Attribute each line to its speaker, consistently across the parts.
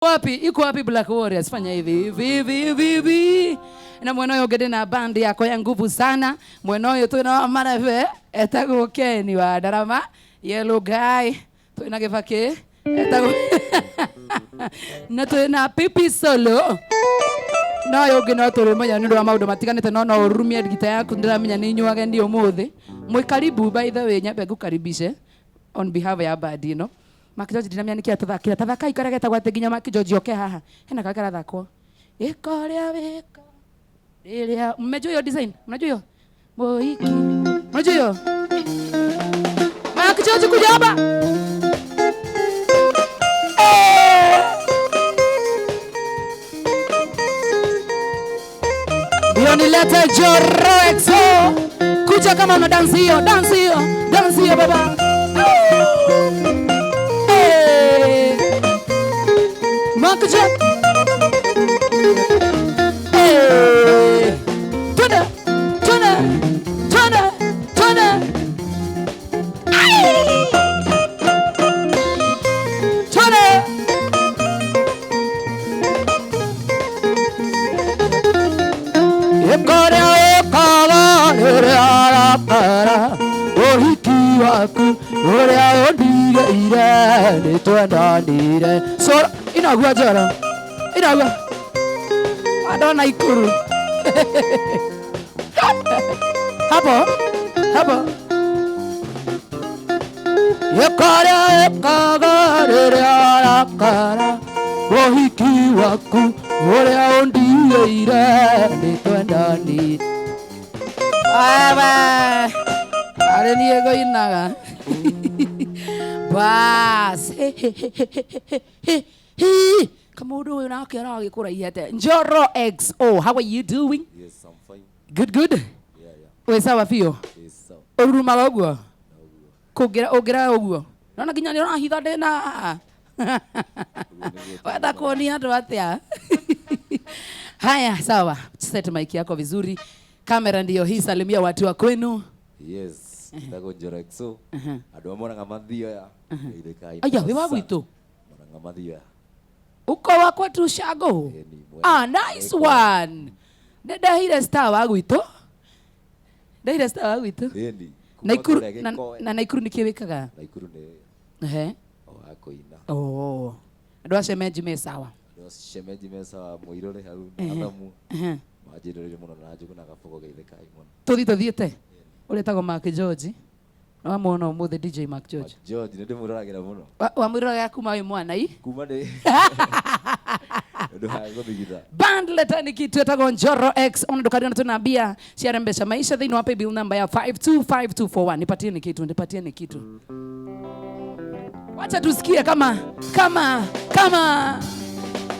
Speaker 1: Wapi? Iko wapi Black Warriors? Fanya hivi. Na mwenoyo gede na bandi yako ya nguvu sana. Mwenoyo tu na marave etago Keni wa Darama Yellow Guy. Tu na gevake etago na tu na Pipi Solo. Na yo gena tore manya ndo wa maudo matiganite no no rumia gita yaku ndiramenya ni nyuage ndi umuthi. Mwe karibu by the way nyabe gukaribishe on behalf ya bandi no. Makijoji dinamia nikia tathaka ikarageta gwate ginya makijoji oke haha hena kakara thako ikoria weka ilia mmejua hiyo design mnajua hiyo moiki mnajua hiyo makijoji kuja hapa ndio nilete Joro Exo kuja kama una dance hiyo baba Mark Jack. Hey. Tuna. Ekorea kala para. Ohiki waku orea odiga ira ne twana nire. So inagua jara. Inagua. Adona ikuru. Hapo. Ekara kara. Ohiki waku orea odiga ira ne twana nire. Aba. Are ni ego inaga. Bas. Kamudu unakera agikura ihete. Joro XO, how are you doing?
Speaker 2: Yes, I'm fine.
Speaker 1: Good.
Speaker 2: Yeah.
Speaker 1: We sawa fio?
Speaker 2: Yes, sir.
Speaker 1: Uruma ogwo. Kugira ogwo. Nona ginya ni rahitha dena. Wada kuonia ndo atia. Haya, sawa. Set mic yako vizuri. Kamera ndio hii, salimia watu wa kwenu.
Speaker 2: Yes, ndako Joro XO. Ado mwana ngamathio ya. Ile kai.
Speaker 1: Aya, wewe wito.
Speaker 2: Mwana ngamathio ya.
Speaker 1: Uko wakwa tu shago. Nice one. Ndahire star wa gwito.
Speaker 2: Endi.
Speaker 1: Naikuru na Naikuru nikiwekaga.
Speaker 2: Naikuru ne.
Speaker 1: Akoina. Oh. Ndo shemeji mesawa.
Speaker 2: Ndo shemeji mesawa muirore haru adamu. Majirore muno na juku na gafogo geile kai muno.
Speaker 1: Tuthiete. Uletagwo Mark George. No muona umuthe DJ Mark George.
Speaker 2: George ndio muragira muno.
Speaker 1: Wa mwiraga kuma wi mwana ii.
Speaker 2: Kuma de. Ndo hago bigita.
Speaker 1: Band letani kitu etagwo Joro X on ndo kadina tunambia ciarembesha maisha thini wa bill number ya 525241. Nipatie ni kitu. Wacha tusikie kama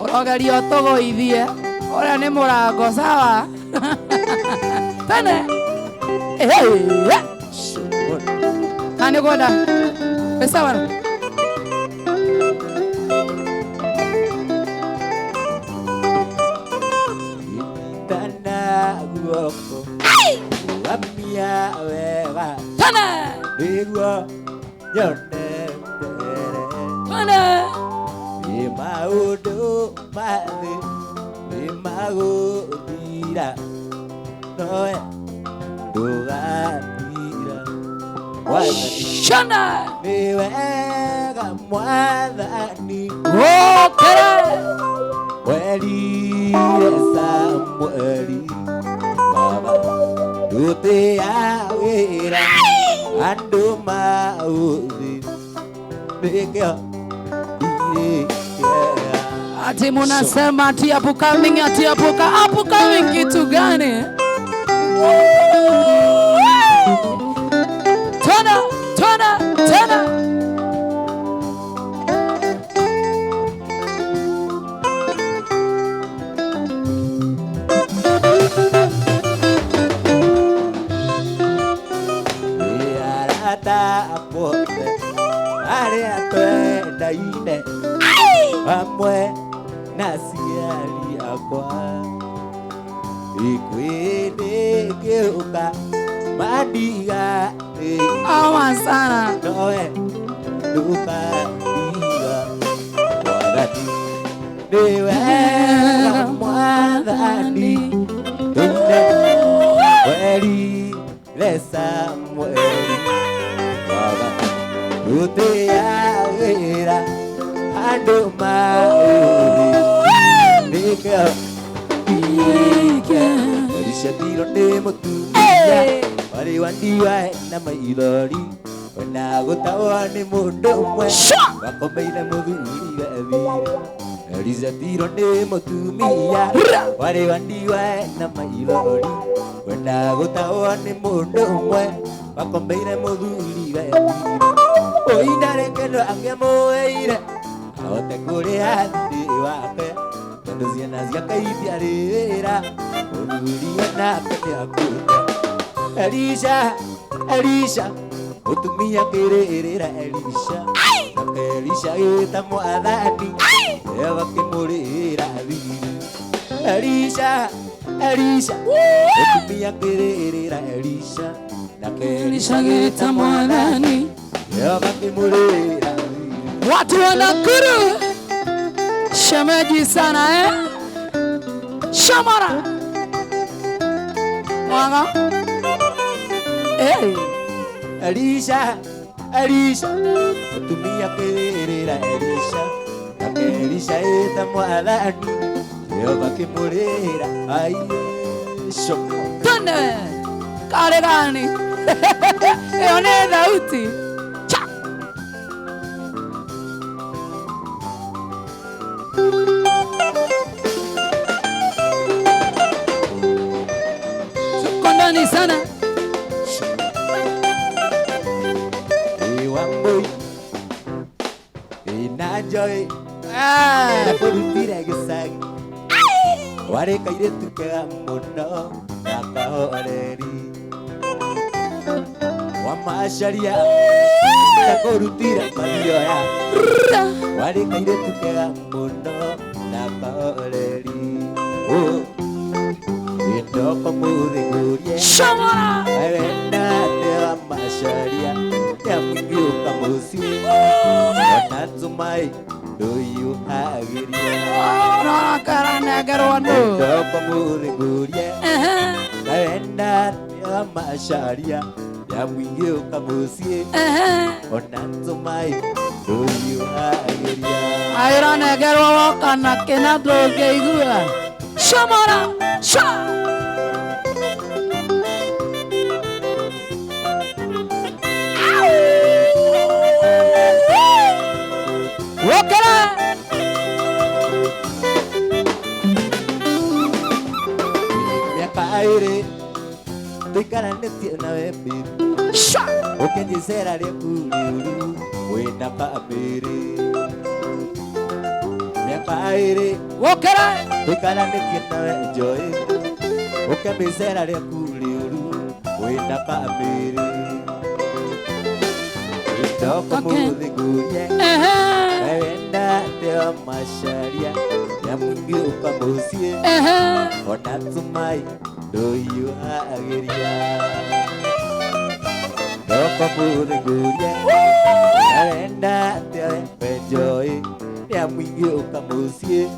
Speaker 1: orogali otogo ithie. Ora ni murango sawa. Tane. Kani goda. Sawa.
Speaker 2: Tana guoko. Amia wega.
Speaker 1: Tana.
Speaker 2: Igwa yone.
Speaker 1: Tana.
Speaker 2: Imaudo mali. Imagodira. Noe. Dogatira.
Speaker 1: Shana.
Speaker 2: Niwega mwadhani.
Speaker 1: Okay.
Speaker 2: Weli Samueli Baba Dute ya wera Ando mauzi Bekeo
Speaker 1: Ati munasema ati upcoming kitu gani? Tona.
Speaker 2: Apote Are atwenda ine Amwe Nasiari akwa Ikwene geuka Madiga
Speaker 1: Awa sana
Speaker 2: Noe Duka Diga Wagati Dewa Mwathani Tune Weri Lesa Mweri Baba Utea Wera Ando Mauri Nika Marisha Tiro Nemo Tuya Wari Wandiwa Nama Ilori Wanago Tawane Mundo Mwe Wakomeina Muduri Gavira Marisha Tiro Nemo Tuya Wari Wandiwa Nama Ilori Wanago Tawane Mundo Mwe Wakomeina Muduri Gavira Oinare Kendo Angemoeire Aote Kure Handi Wake Kendo Ziana Ziaka Ibiarera Oluria Na Kete Akuta Elisha, Elisha Utumia Kerera Elisha Elisha Eta Mwathani Eva Kimurera Elisha, Elisha Utumia Kerera Elisha Elisha Eta Mwathani Eva Kimurera Watu wanakuru shemeji sana Shamara Mwanga Elisha, Elisha Utumia Kerera Elisha Elisha Eta Mwathani Eva Kimurera Shoko
Speaker 1: Tone Kare gani Eone dauti Kondani sana
Speaker 2: Wamboi Inajoy Nakurutira Gisagi Ware Kaire Tuka Muno Nakahoreri Wamasharia Nakurutira Malioya Ware Kaire Tuka Muno Nakahoreri Oh Indoko Mudigurie
Speaker 1: Shamara
Speaker 2: Ayenda Tewa Masharia Yamuka Musi Natsumai Do you Hagiria
Speaker 1: No Karana Garwando
Speaker 2: Indoko Mudigurie Ayenda Tewa Masharia Yamuka Musi Natsumai Do you Hagiria
Speaker 1: Ayrana Garwa Kana Kenado Geigua Shamara Sha Wakala
Speaker 2: Aire Tukana Netia na Webi
Speaker 1: Sha
Speaker 2: Okenye Sera Rekuru Wenda Pamere Miaka Aire
Speaker 1: Wakala
Speaker 2: Tukana Netia na Joy Okenye Sera Rekuru Wenda Pamere Indoko Mudigurie Wenda Tewa Masharia Yamungi Ukamusie Onatsumai Do you Hagiria Indoko Mudigurie Wenda Tewa Joy Yamungi Ukamusie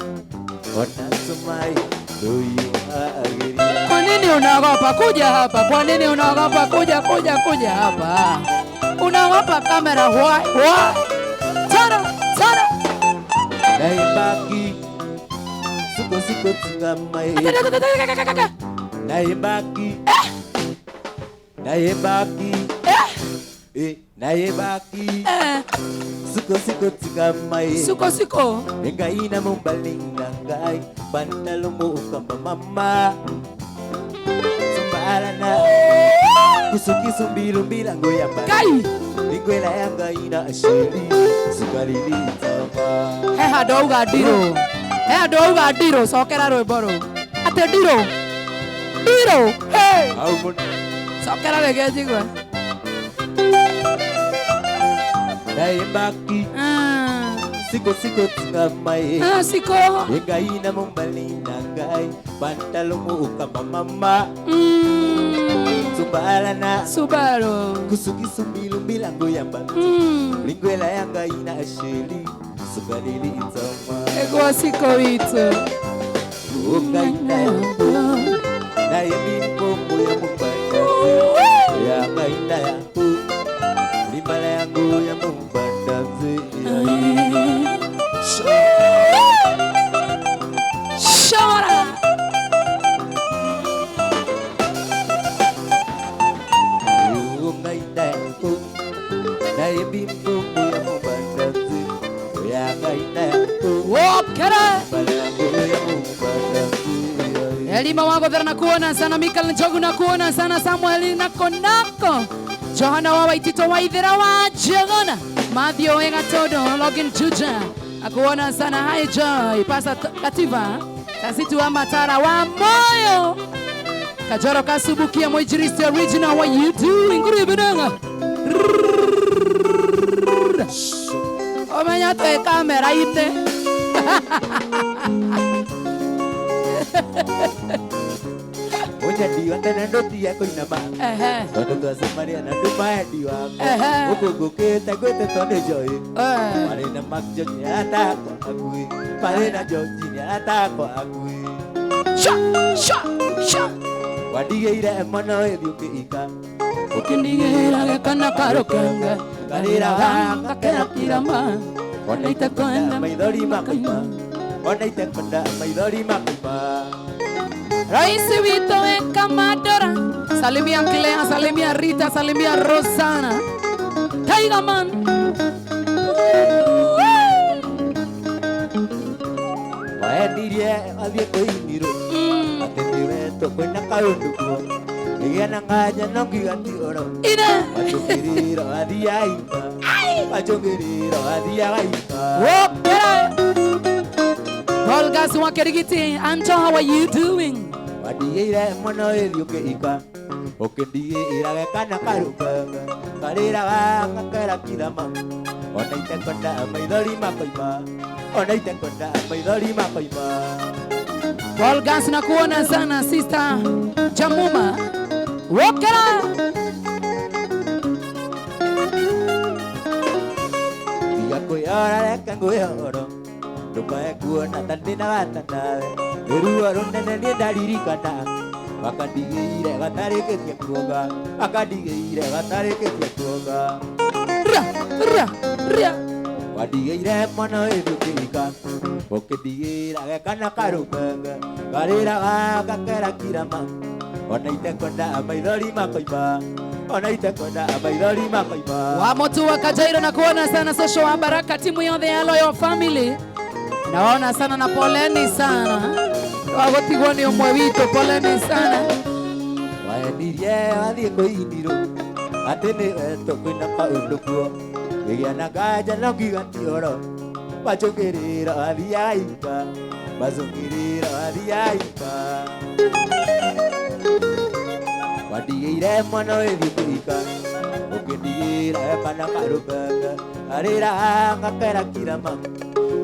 Speaker 2: Onatsumai Do you Hagiria
Speaker 1: Kwa nini unaogopa kuja hapa? Kwa nini unaogopa kuja hapa? Unaogopa kamera why? Tara
Speaker 2: Naibaki Siko Tsungamai Naibaki Naibaki Siko Tsungamai
Speaker 1: Siko
Speaker 2: Nengaina Mumbalinga Ngai Pantalomo Ukamba Mama Sumbalana Kusuki Sumbilu Milango Yamba
Speaker 1: Kai
Speaker 2: Ningwela Yanga Ina Ashiri Sukarili Tama
Speaker 1: Heha douga diro Sokera Roiboro Ate diro Hey Sokera Vegejigwa
Speaker 2: Naibaki Siko Tsungamai
Speaker 1: Siko
Speaker 2: Nengaina Mumbalinga Ngai Pantalomo Ukamba Mama Sumbalana
Speaker 1: Subaru
Speaker 2: Kusuki Sumbilu Milango Yamba Lingwela Yanga Ina Ashiri Sukarili Tama
Speaker 1: Ego siko wito
Speaker 2: Ungaina yangu na yemimbo ya mumbanda ya ngaina yangu limbala yangu ya mumbanda
Speaker 1: Shora
Speaker 2: Ungaina yangu na yemimbo ya mumbanda ya ngaina yangu
Speaker 1: Wokera
Speaker 2: limbala yangu ya mumbanda
Speaker 1: Elima wangu vera na kuona sana Mikael Njogu na kuona sana Samuel na konako Johana wa waitito wa idhira wa jegona Mathio wenga todo login juja Akuona sana hai joy Pasa kativa Kasitu wa matara wa moyo Kajoro kasubukia mwijiristi original. What you doing? Nguribinanga Omenya toe kamera ite
Speaker 2: Onya diwa tena ndoti yako inama Tonto tuwase maria na ndumae diwa Ukugukita kwete tonde joy Marina makjo nyata kwa agui Marina joji nyata kwa agui
Speaker 1: Sha
Speaker 2: Wadige ire mono edhiuke ika
Speaker 1: Ukindigira gekana karokanga
Speaker 2: Karira wanga
Speaker 1: kera kirama
Speaker 2: Onaita konda maidori makaima Onaita konda maidori makaima
Speaker 1: Raisi Vito Weka Madora Salimia Clea, salimia Rita, salimia Rosana Tiger Man
Speaker 2: Waendirie adhie koiniro Atendire toko na kaunduko Igena nganya nongi gati oro
Speaker 1: Ine
Speaker 2: Machungiriro adhia aika Machungiriro adhia aika
Speaker 1: Wokera Olga Suwakerigiti Anto, how are you doing?
Speaker 2: Wadige ire mono edhiuke ika Okendie irage kana karukanga Karira wanga kera kirama Onaite konda maidori makoima Onaite konda maidori makoima
Speaker 1: Olga nakuona sana sister Jamuma Wokera
Speaker 2: Diga kuyora leka kuyoro Dupae kuona tandina watanawe Eruwa nene ni ndaririkana Akadigire gatareketia kuoga Akadigire gatareketia kuoga
Speaker 1: Ria
Speaker 2: Wadigire mono edukika Okedigire gekana karumanga Karira waka kera kirama Onaite konda amaidori makoima Onaite konda amaidori makoima
Speaker 1: Wamotu wa Kajairo na kuona sana social wa baraka timu yothe ya Loyal Family Naona sana na poleni sana Wagotigoni umwe wito poleni sana
Speaker 2: Waendirie wathie koiniro Atene weto kwina kaundukuo Gigiana gaja no gigatioro Bachungiriro athia aika Bachungiriro athia aika Wadigire mono edhiuka Ukindigire kana karukanga Arira anga kera kirama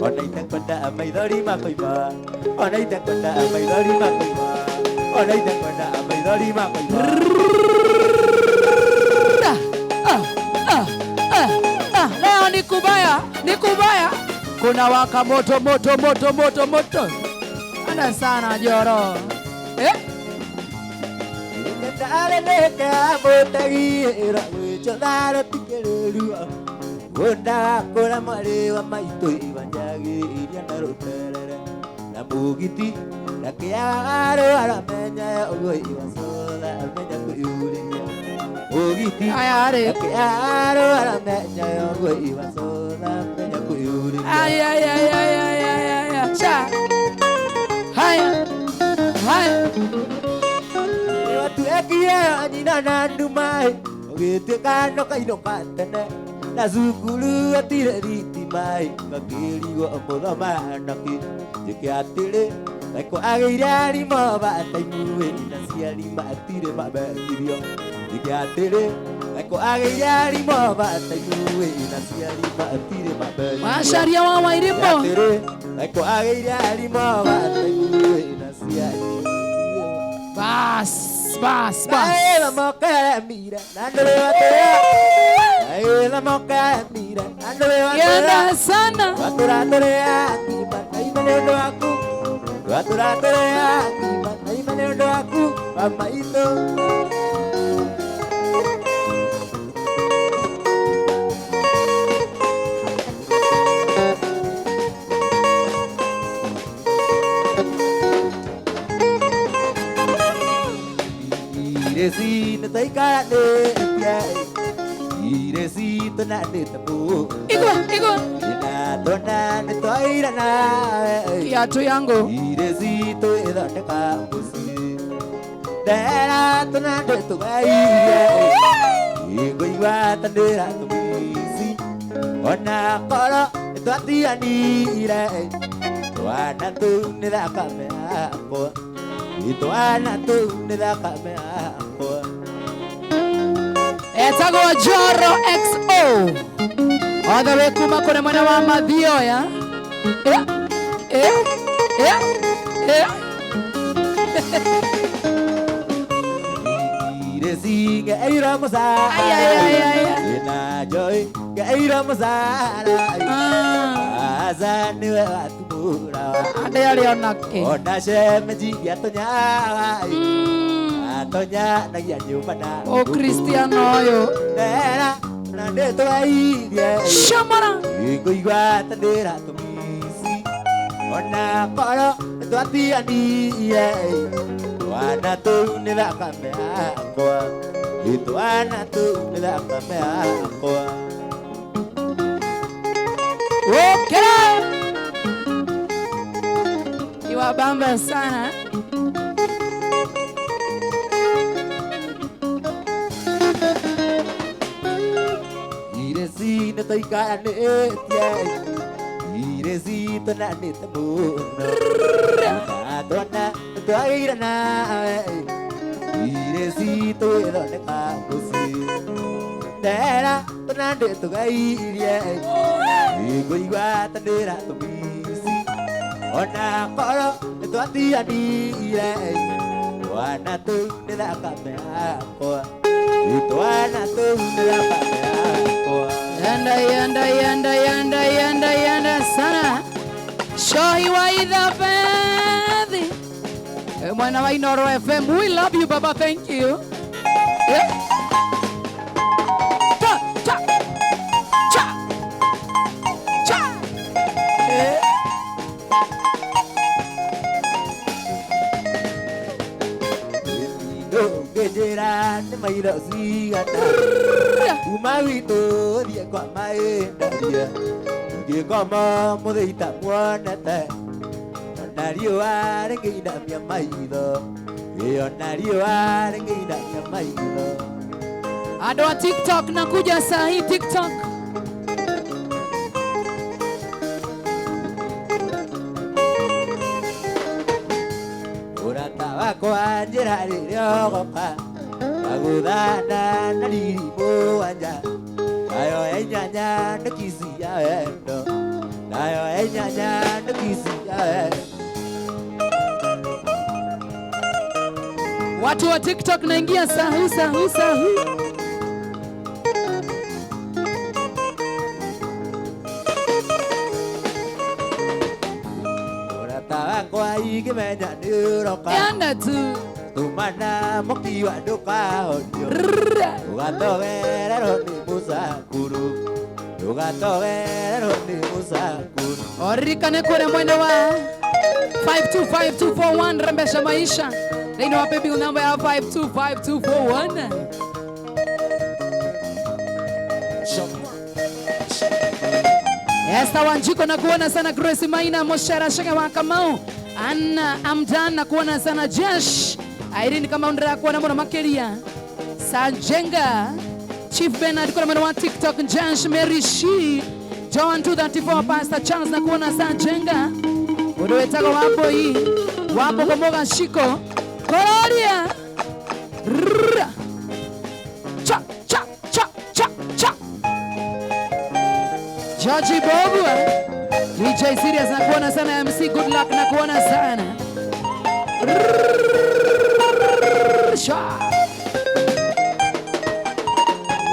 Speaker 2: Onaite konda amaidori makoima Onaite konda amaidori makoima Onaite konda amaidori makoima
Speaker 1: Leo ni kubaya Kuna waka moto Ana sana joro
Speaker 2: Dale neka botagira Wicho daro tikererua Wonda kora marewa maito ibanjagi Iria naruterere Na mugiti Na kiagaro aramenya Ogo ibasola Amenya kuyurinya Mugiti
Speaker 1: Ayare
Speaker 2: Na kiagaro aramenya Ogo ibasola Amenya kuyurinya
Speaker 1: Ay Cha Haya
Speaker 2: Watu ekie Anina nandumai Ogete kano kaino katene Na zukulu atire ritimai Ngakirigo omodoma anaki Jeke atire Naiko ageire arimo bataimuwe Na siarima atire mabekirio Jeke atire Naiko ageire arimo bataimuwe Na siarima atire mabekirio
Speaker 1: Masharia wa wairimbo
Speaker 2: Atire Naiko ageire arimo bataimuwe Na siarima
Speaker 1: Bas
Speaker 2: Naela moka mira Nandole watea Naela moka mira Nandole watea
Speaker 1: Yenda sana
Speaker 2: Watura tore aki Matai nendo aku Ratura-tura Naima nendo aku Mama itu Iresi na tay ka de Iresi to na de tabu
Speaker 1: Iko
Speaker 2: Ina to na de to ira na
Speaker 1: kiatu yangu
Speaker 2: Iresi to ida te ka busi Dera to na de to ai Igo iwa ta de ra to bisi Ona koro to ati ani ira To ana tu ni da ka me ako Ito ana tu ni da ka me ako
Speaker 1: etago Joro XO all the way kuma kone mwana wa madhio ya
Speaker 2: Iresi ke aira masala Ina joy ke aira masala Azani wa tumura
Speaker 1: ade yale onake
Speaker 2: Ona shemeji ya tonya Tonya na ya nyumana
Speaker 1: o Cristiano yo
Speaker 2: Dera na de to ai dia
Speaker 1: shamara
Speaker 2: Igo igwa tandera to misi Ona koro to ati ani ye Wana tu ni la kame ako Itu ana tu ni la kame ako
Speaker 1: okay iwa bamba sana
Speaker 2: Iresi na tay ka ne tia Iresi to na ne tabu Na to na to ai na Iresi to ira ne ka busi Dera to na de to ai ria Igo igwa ta de ra to bisi Ona koro to ati ani ira Wana tu ne la ka me ako Itu ana tu ne la ka me ako
Speaker 1: Yanda sana Shohi wa idha fedhi mwana wa Inoro FM we love you baba thank you cha cha cha cha
Speaker 2: Gejera ne mai do si ata Umawi to dia kwa mai dia Dia kama mo de ita mwana ta Nario are ke ida mia mai do Yo nario are ke ida mia mai do
Speaker 1: ado wa TikTok nakuja saa hii TikTok
Speaker 2: Ora tawa kwa njera rio goka Agudana na limo anja Ayo enyanya na kisi ya endo Ayo enyanya na kisi ya endo
Speaker 1: watu wa TikTok naingia sahu
Speaker 2: Ora tawa kwa ige menya niroka
Speaker 1: yanda tu
Speaker 2: Tumana moki wa doka onyo Ugato verero ni musakuru Ugato verero ni musakuru
Speaker 1: orikane kure mwendo wa 525241 rembesha maisha They know baby number ya 525241 Esther Wanjiko na kuona sana Grace Maina Moshara Shenge wa Kamau Anna Amdan na kuona sana Jesh Irene kama undra kuona mbona makeria Sajenga Chief Bernard kuna mwana wa TikTok Jesh Mary Shi John 234 Pastor Charles na kuona Sajenga Udowetaka wapo hii Wapo kumoga shiko Koloria Cha cha cha cha cha Georgie Bobu DJ Serious na kuona sana MC Good Luck na kuona sana Sha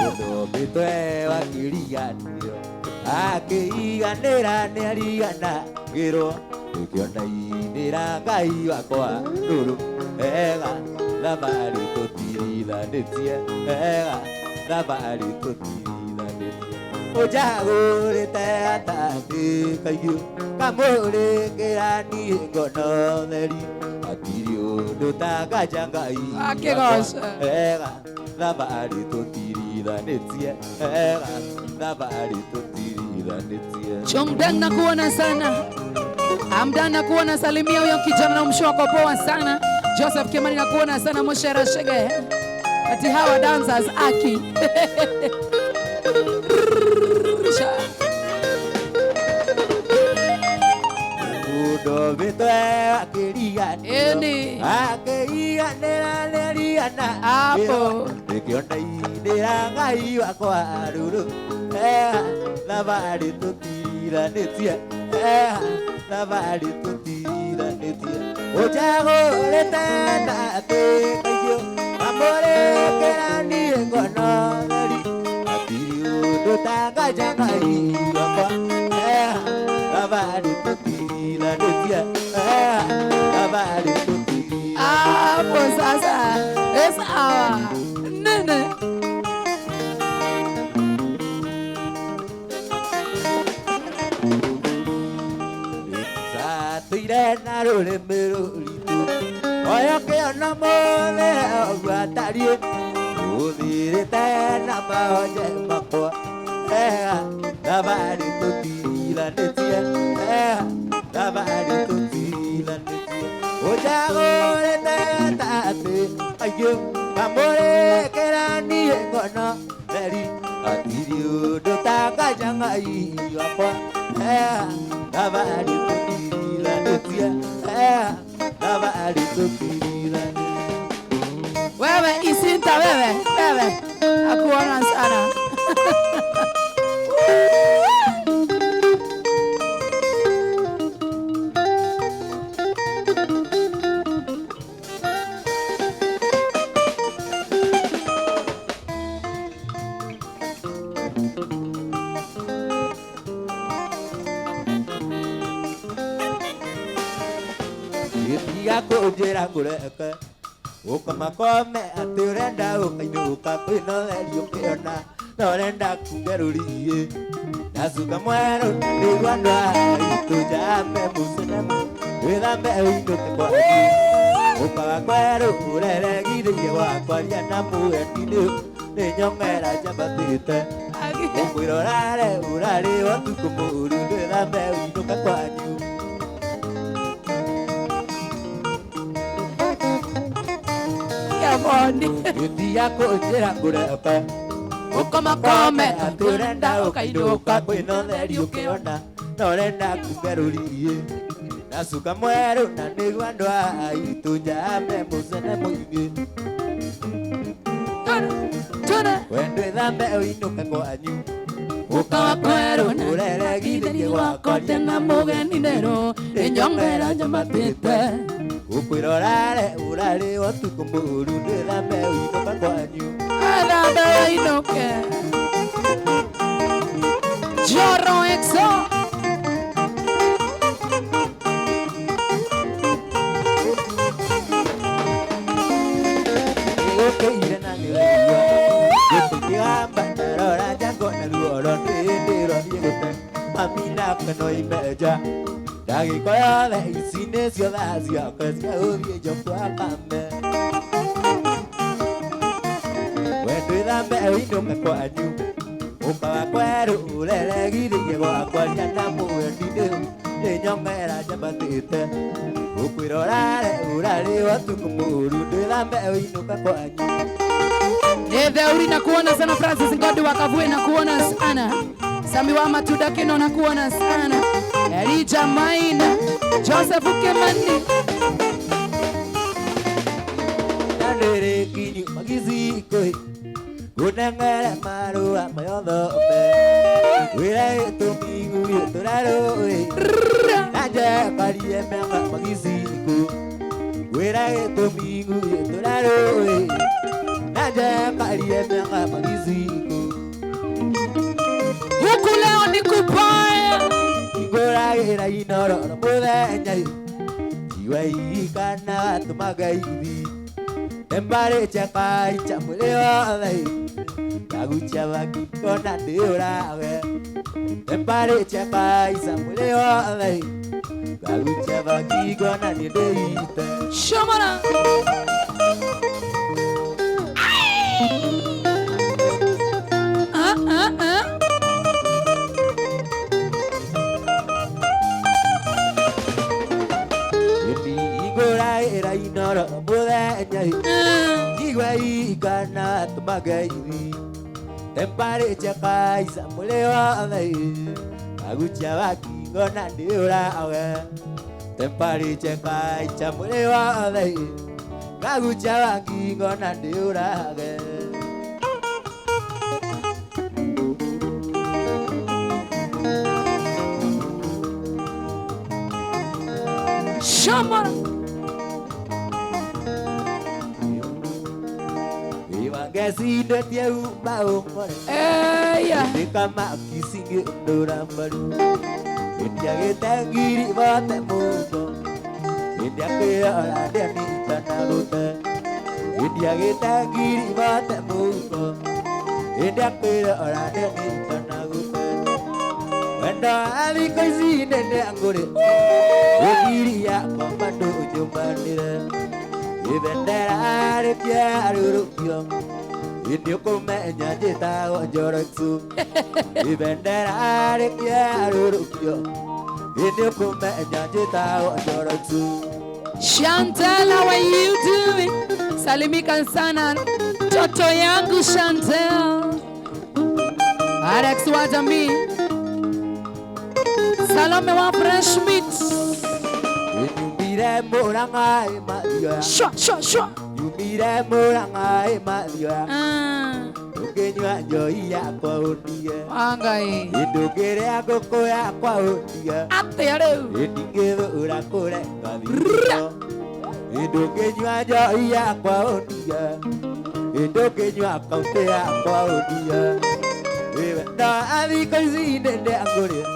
Speaker 2: Udo bitwe wakiriganio Akiiganira ni arigana Giro Nikiona inira ngai wakwa ruru ega thabari tutirithanĩtie ega thabari tutirithanĩtie ũnjagũrĩte gatagatĩ kaingĩ kamũrĩkĩra niĩ ngona ũtheri hatirĩ ũndũ tanganja ngai ega thabari tutirithanĩtie ega thabari tutirithanĩtie.
Speaker 1: Chongdang nakuona sana. Amdan nakuona, salimia huyo kijana na mshoko poa sana. Joseph Kimani nakuona sana, Moshera Shege. Ati hawa dancers aki.
Speaker 2: Udo vito akiria.
Speaker 1: Eni.
Speaker 2: Akiria nera
Speaker 1: Apo.
Speaker 2: Nikiona inira ngai wakwa ruru. Thabari tutirithanĩtie thabari tutirithanĩtie ũnjagũrĩte gatagatĩ kaingĩ kamũrĩkĩra niĩ ngona ũtheri hatirĩ ũndũ tanganja ngai wakwa thabari tutirithanĩtie thabari tutirithanĩtie.
Speaker 1: Hapo sasa es awa nene.
Speaker 2: Na rũrĩmĩ rũritũ oyo kĩona mothe ũgwatariĩ ũthirĩte na mahonje makwa thabari tutirithanĩtie thabari tutirithanĩtie ũnjagũrĩte gatagatĩ kaingĩ kamũrĩkĩra niĩ ngona ũtheri hatirĩ ũndũ tanganja ngai wakwa thabari tutirithanĩtie thabari tutirithanĩtie.
Speaker 1: Wewe Isinta, wewe akuona sana.
Speaker 2: Kũnjĩra ngũreke ũkamakome atĩ ũrenda ũkainũka kwĩnotheri ũkĩona na ũrenda kungerũriĩ nacuka mwerũ nĩguo andũ aitũ njambe mũcenemu wĩthambe ũinũke kwanyu ũkaga kwerũ ũreregithĩie wakwaria na mũgendi nĩ nyong'era njambatĩte ũkwĩrorare ũrarĩ ũtukũ mũru wĩthambe ũinũke kwanyu. Gĩthiya kũnjĩra ngũreke
Speaker 1: ũkamakome atĩ ũrenda
Speaker 2: ũkainũka kwĩnotheri ũkĩona na ũrenda kungerũriĩ nacuka mwerũ na nĩguo andũ aitũ njambe mũcene mũingĩ wendo ĩthambe ũinũke kwanyu
Speaker 1: ũkaga kwerũ na ũreregithĩrie wakwaria na mũgeni njerũ nĩ nyong'era njambatĩte
Speaker 2: ũkwĩrorare ũrarĩ ũtukũ mũru wĩthambe ũinũke kwanyu
Speaker 1: wĩthambe ũinũke. Joro Exo
Speaker 2: ũkĩire na nĩwegua gĩtĩkĩgamba ndarora njango na ruoro ndĩrothiĩ gũte mami nake no imenja ndagĩko yothe ici nĩcio thaa ciakwa cia gũthiĩ njokwa kame wendo ĩthambe ũinũke kwanyu ũkaga kwerũ ũreregithĩie gwakwaria na mũgendi nĩ nyong'era njambatĩte ũkwĩrorare ũrarĩ ũtukũ mũru ndwĩthambe ũinũke kwanyu.
Speaker 1: Theuri na kuona sana, Francis Ngodi wa Kavue na kuona sana, Sami wa Matuda Kino na kuona sana, Elija Maina, Joseph Kimani
Speaker 2: Nandere kinyu magiziko Unengere marua mayodhome Wira itumingu yuturaroi Naja karie menga magiziko Wira itumingu yuturaroi Naja karie menga magiziko
Speaker 1: huku leo ni kubaya.
Speaker 2: Ingora inoro muthenya Jiwai kana tumagaithi Embare chakai chamuleo thai Kagucha baki kona ndiurawe Embare chakai chamuleo thai Kagucha baki kona ndireite
Speaker 1: Shamana.
Speaker 2: Inoro muthenya Jiwai kana tumagaithi Embare chakai chamuleo thai Kagucha baki kona ndiurawe Tempari cekai camule wale Kagu cawangi ngona diurage
Speaker 1: Shamara.
Speaker 2: Iwa gesi detia ubao
Speaker 1: Eya.
Speaker 2: Dekama kisingi undurambaru India getangiri bate muko India kaya ora deni tanarute India getangiri bate muko India kaya ora deni tanarute Wenda ali kaisi nende angure Ogiri ya komando ujumbanire Ibendera repia arurukyo Indio kumenya jita wajoreksu Ibendera repia arurukyo Indio kumenya jita wajoreksu
Speaker 1: Chantal, how are you doing? Salimika sana toto yangu Chantal. Alex wa jamii. Salome wa fresh meat.
Speaker 2: Yumire morangai madia
Speaker 1: Shwa.
Speaker 2: Yumire morangai madia Ukenywa joy ya kwa ondia
Speaker 1: Angai.
Speaker 2: Idugere agoko ya kwa ondia
Speaker 1: Ate leo.
Speaker 2: Idingedo urakore kadiro Idukenywa joy ya kwa ondia Idukenywa kaunte ya kwa ondia Iwenda aliko zinende angore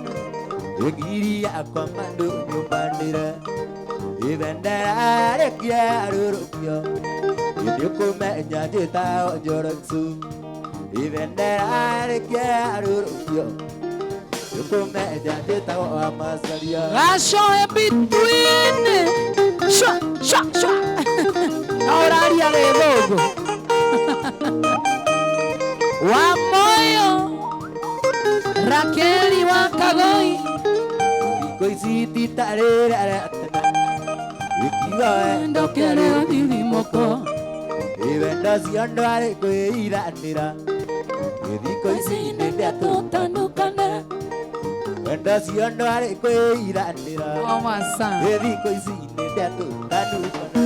Speaker 2: Igiri ya kwa mando nyumbandira Ibendera rekia rurukyo Indio kumenya jita wajoreksu Ibendera rekia rurukyo Indio kumenya jita wamasaria
Speaker 1: Rasho e between. Shwa. Horaria de bogo. Wa moyo. Rakeli wa kagoi.
Speaker 2: Ikoisiti tarera atana Ikiwa
Speaker 1: Ndo kere dilimoko.
Speaker 2: Ibenda siondo are kuiranira Ikoisi nende atu
Speaker 1: Tanukane.
Speaker 2: Ibenda siondo are kuiranira
Speaker 1: Oh my son.
Speaker 2: Ikoisi nende atu tanukana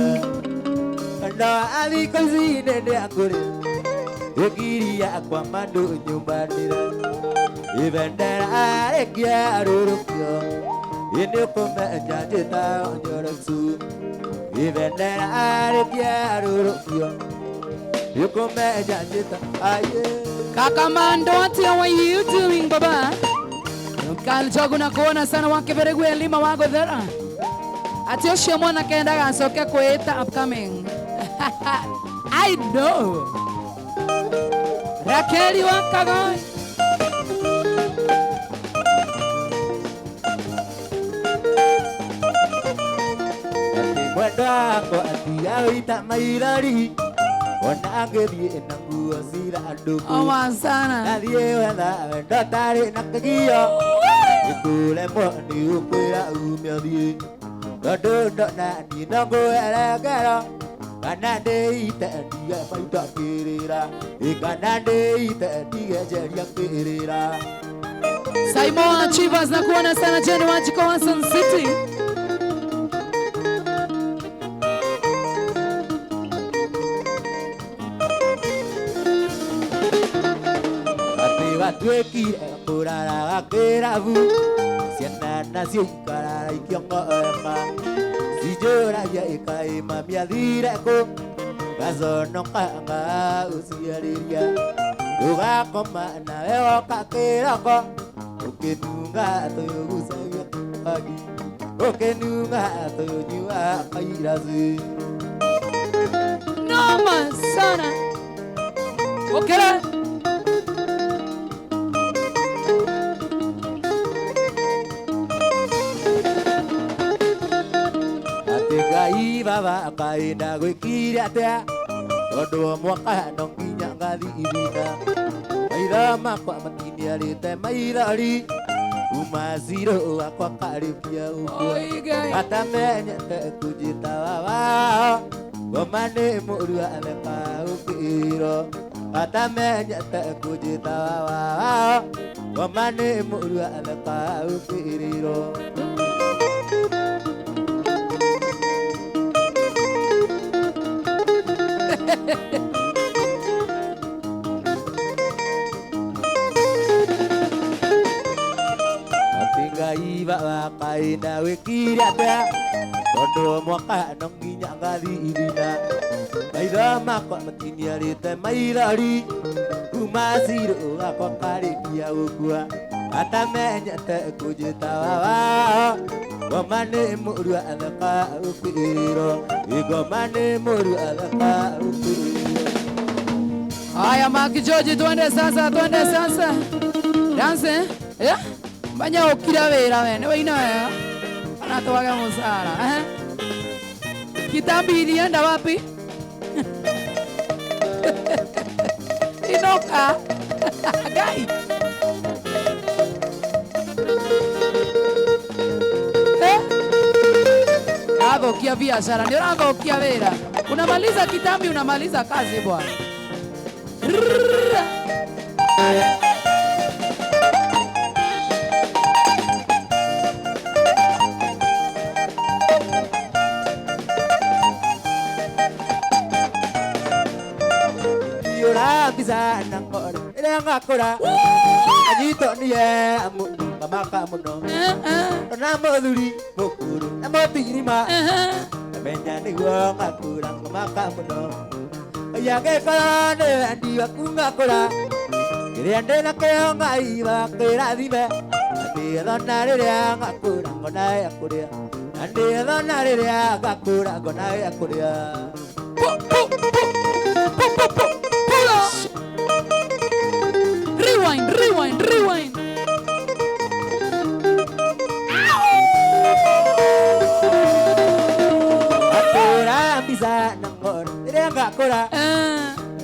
Speaker 2: Anda ikoisi nende akure Igiri ya kwa mando nyumbanira Ibendera rekia rurukyo Indio kumenya jita wajoreksu Ibendera rekia rurukyo Indio kumenya jita aye
Speaker 1: Kakamando, how are you doing, baba? Kalchogu na kuona sana wake veregwe lima wako dhera. Ati oshe mwana kenda gansoke kueta upcoming. I know. Rakeli wakagoi.
Speaker 2: Mwendo wako atia wita mairari Ona angethi nanguo sira anduku
Speaker 1: Oma sana.
Speaker 2: Nathie wetha wendo tari na kagio Ikule mwani ukwira umio thie Tondu ndona nino ngweregero Kana ndĩite ndige maitho kĩrĩra Kana ndĩite ndige njeria kĩrĩra
Speaker 1: Simon Achievers na kuona sana Jenny Wajiko wa Sun City.
Speaker 2: Atĩ watuĩkire kũrara kĩrabu Ciana nacio ikarara ikĩongoema Cinjũragia ikaĩma mĩathire kũ Gaconokaga ũciarĩria Ndũgakoma nawe woka kĩroko Ũkĩtunga tũgucagia kagi okenunga tunyua kairazi
Speaker 1: Noma sana. Okera.
Speaker 2: Atigai baba kaina gwikire atia tondu mwaka no nginya ngathi ithina maitha makwa matiniarite maithari kuma zero akwa karibia uguo atamenyete kujita baba gomane murua aleka ukiro atamenyete kujita baba gomane murua aleka ukiriro Atingai baba kaina wikire atia tondu mwaka no nginya ngathi ithina maitha makwa matiniarite maithari kuma zero akwa karibia gukua atamenyete kujita baba gomane murua aleka ukiriro igomane murua aleka ukiriro.
Speaker 1: Haya Maki George, twende sasa dance mbanya ukira wira we ni waina we anatoaga musara kitambi ilienda wapi? Inoka gai Kia biashara ndio unathokia wira, unamaliza kitambi unamaliza kazi bwana.
Speaker 2: Yura bizana ngora ila ngakora ajito niye amu kamaka muno na moduri mukuru na motirima benya ni ngakura kamaka muno yage kala ne andi wakunga kora iriande na keo ngai wa kirathime andi thona riria ngakura ngona yakuria andi thona riria ngakura ngona yakuria.
Speaker 1: Rewind.
Speaker 2: Akura bisa nangor, ire ngakura.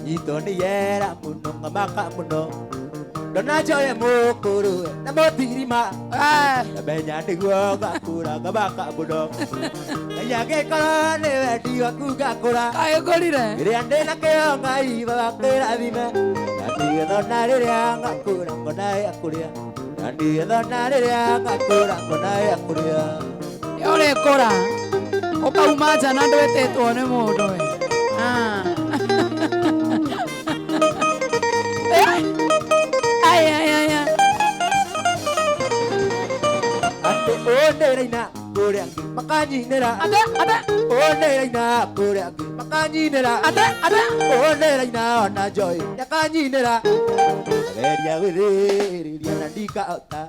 Speaker 2: Nyito ni yera muno ngamaka muno. Dona joye mukuru, na motirima. Benya niguo ngakura ngabaka muno. Yage kala ne wedi wakugakura.
Speaker 1: Ayo gorire.
Speaker 2: Ire ande na keo ngai bakira thime. Andi thona riria ngakura ngona yakuria. Andi thona riria ngakura ngona yakuria.
Speaker 1: Yore kora. Ukauma jana ndwetetwo ni mundu we. Ay.
Speaker 2: Ate ondereina kuria ngi makanyinera.
Speaker 1: Ade.
Speaker 2: Ondereina kuria ngi makanyinera.
Speaker 1: Ade.
Speaker 2: Ondereina ona joy yakanyinera. Geria gwithiriria na ndikaota.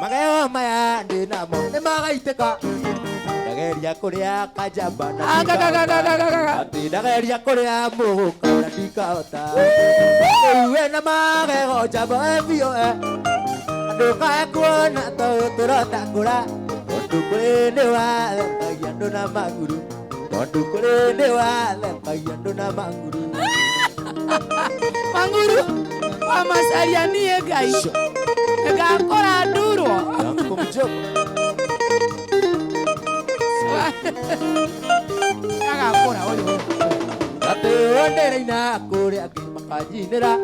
Speaker 2: Mageo maya ndinamo ni magaiteka. Ndageria kuria kajamba na ndikaota. Ati ndageria kuria muguka na ndikaota. Uwe na magego jabo ebio nduka kuona turota kura. Tondu kuri ni walekagia andu na maguru. Tondu kuri ni walekagia andu na maguru.
Speaker 1: Manguru wa masaria niye gai gakora ndurwo agakora oli
Speaker 2: ate ondereina kuria ngi makanyinira.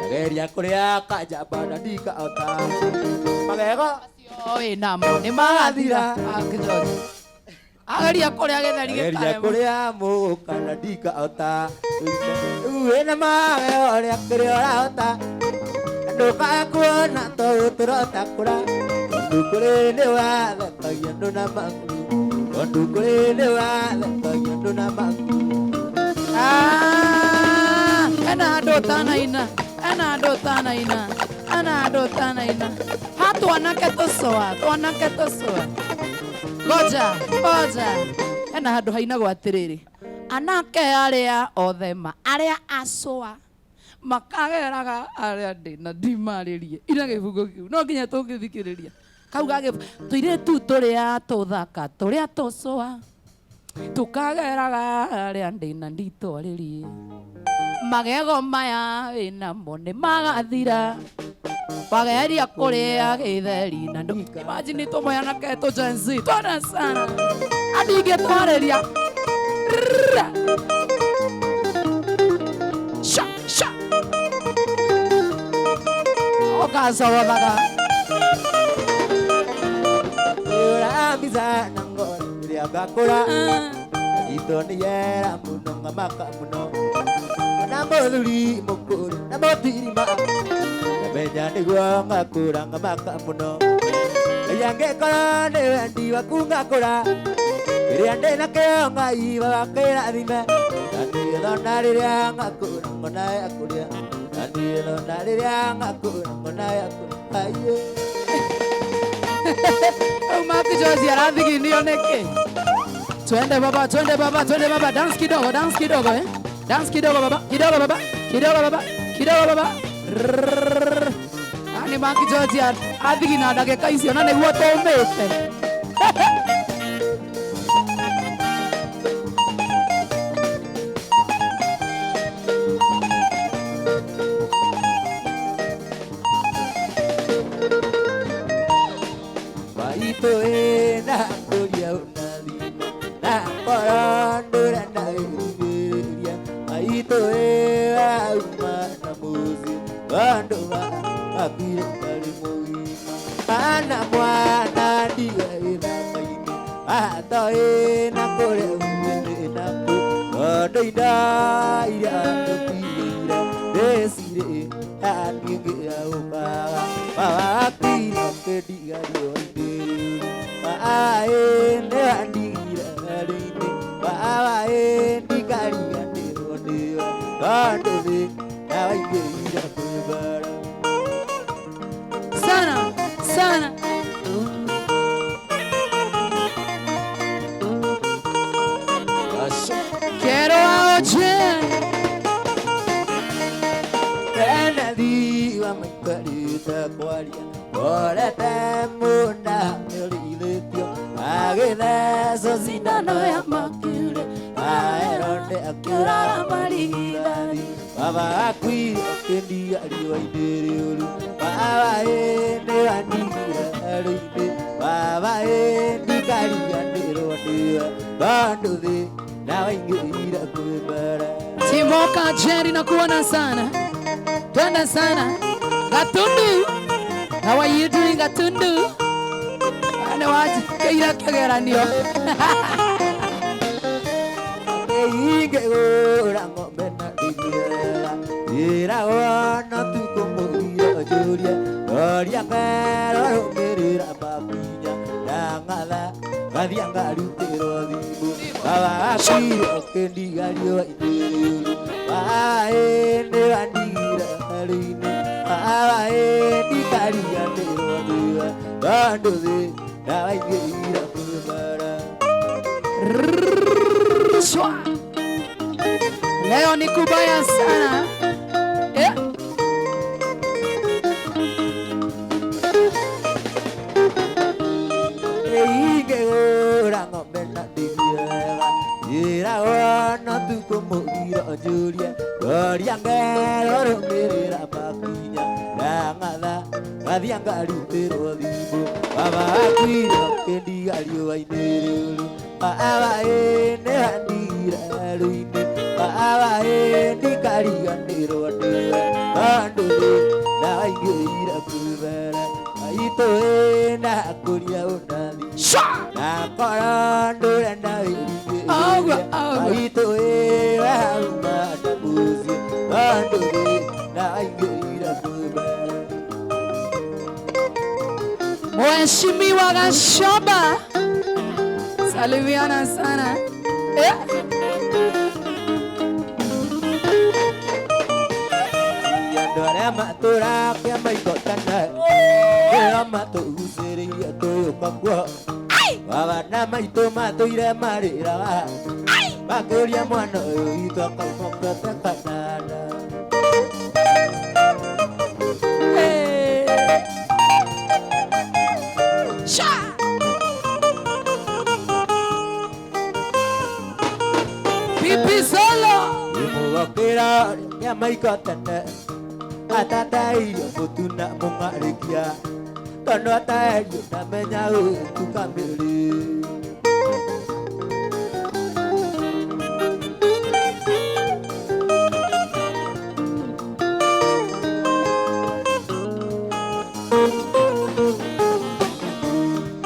Speaker 2: Ndageria kuria kajamba na ndikaota. Magego
Speaker 1: oe namo ni magathira akijoji ageria kuria gethari
Speaker 2: Ndageria
Speaker 1: gikare
Speaker 2: kuria muguka na ndikaota. Uwe na magego ria kuria orahota. Nduka kuona turota kura. Tondu kuri ni walekagia andu na maguru. Tondu kuri ni walekagia andu na maguru.
Speaker 1: ana ando tanaina hata twanake tũcũa goja ena handũ hainagwo atĩrĩrĩ anake arĩa othe arĩa acũa makageraga arĩa ndĩna ndimarĩrie ina gĩbungo kĩu no nginya tũngĩthikĩrĩria kauga tũirĩtu tũrĩa tũthaka tũrĩa tũcũa tukageraga arĩa ndĩna nditwarĩrie magego maya wĩnamo nĩ magathira wageria kũrĩa gĩtheri na ndũ imagine tũmoya na keto jenzi twana sana adinge twarĩria sha okazowaga
Speaker 2: ora bisa nangor ria gakora ito ni era muno ngamaka muno na moduri mukuri na modiri ma na benya ni gwa ngakura ngamaka muno yange kora ne ndi wakunga kora ria ndena ke ngai wakera thime andi thona ria ngakura ngona yakuria andi thona ria ngakura ngona yakuria aye
Speaker 1: Mark Josie arathigithio nĩkĩ? Twende baba, dance kidogo eh? Dance kidogo baba. Ani Mark Josie athigina ndagĩka icio na nĩguo tũmĩte.
Speaker 2: Ito na kuya unali na parandura na iria ito uma na muzi bandova apire kali muima ana mwana dia ina maini ata na kore na ku doida ira tupira desire aninge auka akira kedia yo aende andira alinde aende kariga ndio kandove nawagira kubara
Speaker 1: sana quiero oye
Speaker 2: Kennedy wa makarita kwaria ora temuna melilitio agetheso sindano ya makure aeronde akura marigithari baba akwire kendia riwa-inĩ rĩũru baba ĩndĩ wandigira rĩinĩ baba ĩndĩ kariganĩrwo nĩwe bandũ thĩ na waingĩra kwĩmbara
Speaker 1: Timoka Jerry na kuona sana. Twende sana. Gatundu. How are you doing Gatundu? Ana waji keira kageranio.
Speaker 2: Ige ora ngombe na digira. Ira wana tukumura juria. Oria kero mirira babinya. Ngala gathia ngarutiro thimu. Baba akiro kendigario itiru. Baende wandigira harine. Baende karia ndirwa. Bando de nawagira kubara.
Speaker 1: Shwa. Leo ni kubaya sana. Eh?
Speaker 2: Ige ora ngombe na digira. Ira wana tukumura juria. Oria ngero mirira bakinya. Ngala gathia ngarutiro thimu. Baba akwira kendigario wainiriru. Baba ene handira ruine. Baba ene kariganirwo ndiwe. Banduri na waingĩra kubara. Aito ena kuria unali. Na korandura na
Speaker 1: Agua.
Speaker 2: Aito ena umata buzi. Banduri na waingĩra kubara.
Speaker 1: Mheshimiwa Gashaba. Salimiana sana. Eh?
Speaker 2: Dore matura kia maiko tana. Nĩo matũgucĩrĩirie tũyũka kuo Wabana maitũ matũire marĩraga Makĩũria mwana ũyũ witũ akaumokete Kanada
Speaker 1: Pipi solo
Speaker 2: Imũgokĩra nyamaiko tene Atatairio mũtu na mũng'arĩkia Tondũ atairio ndamenya gũtuka mĩrĩ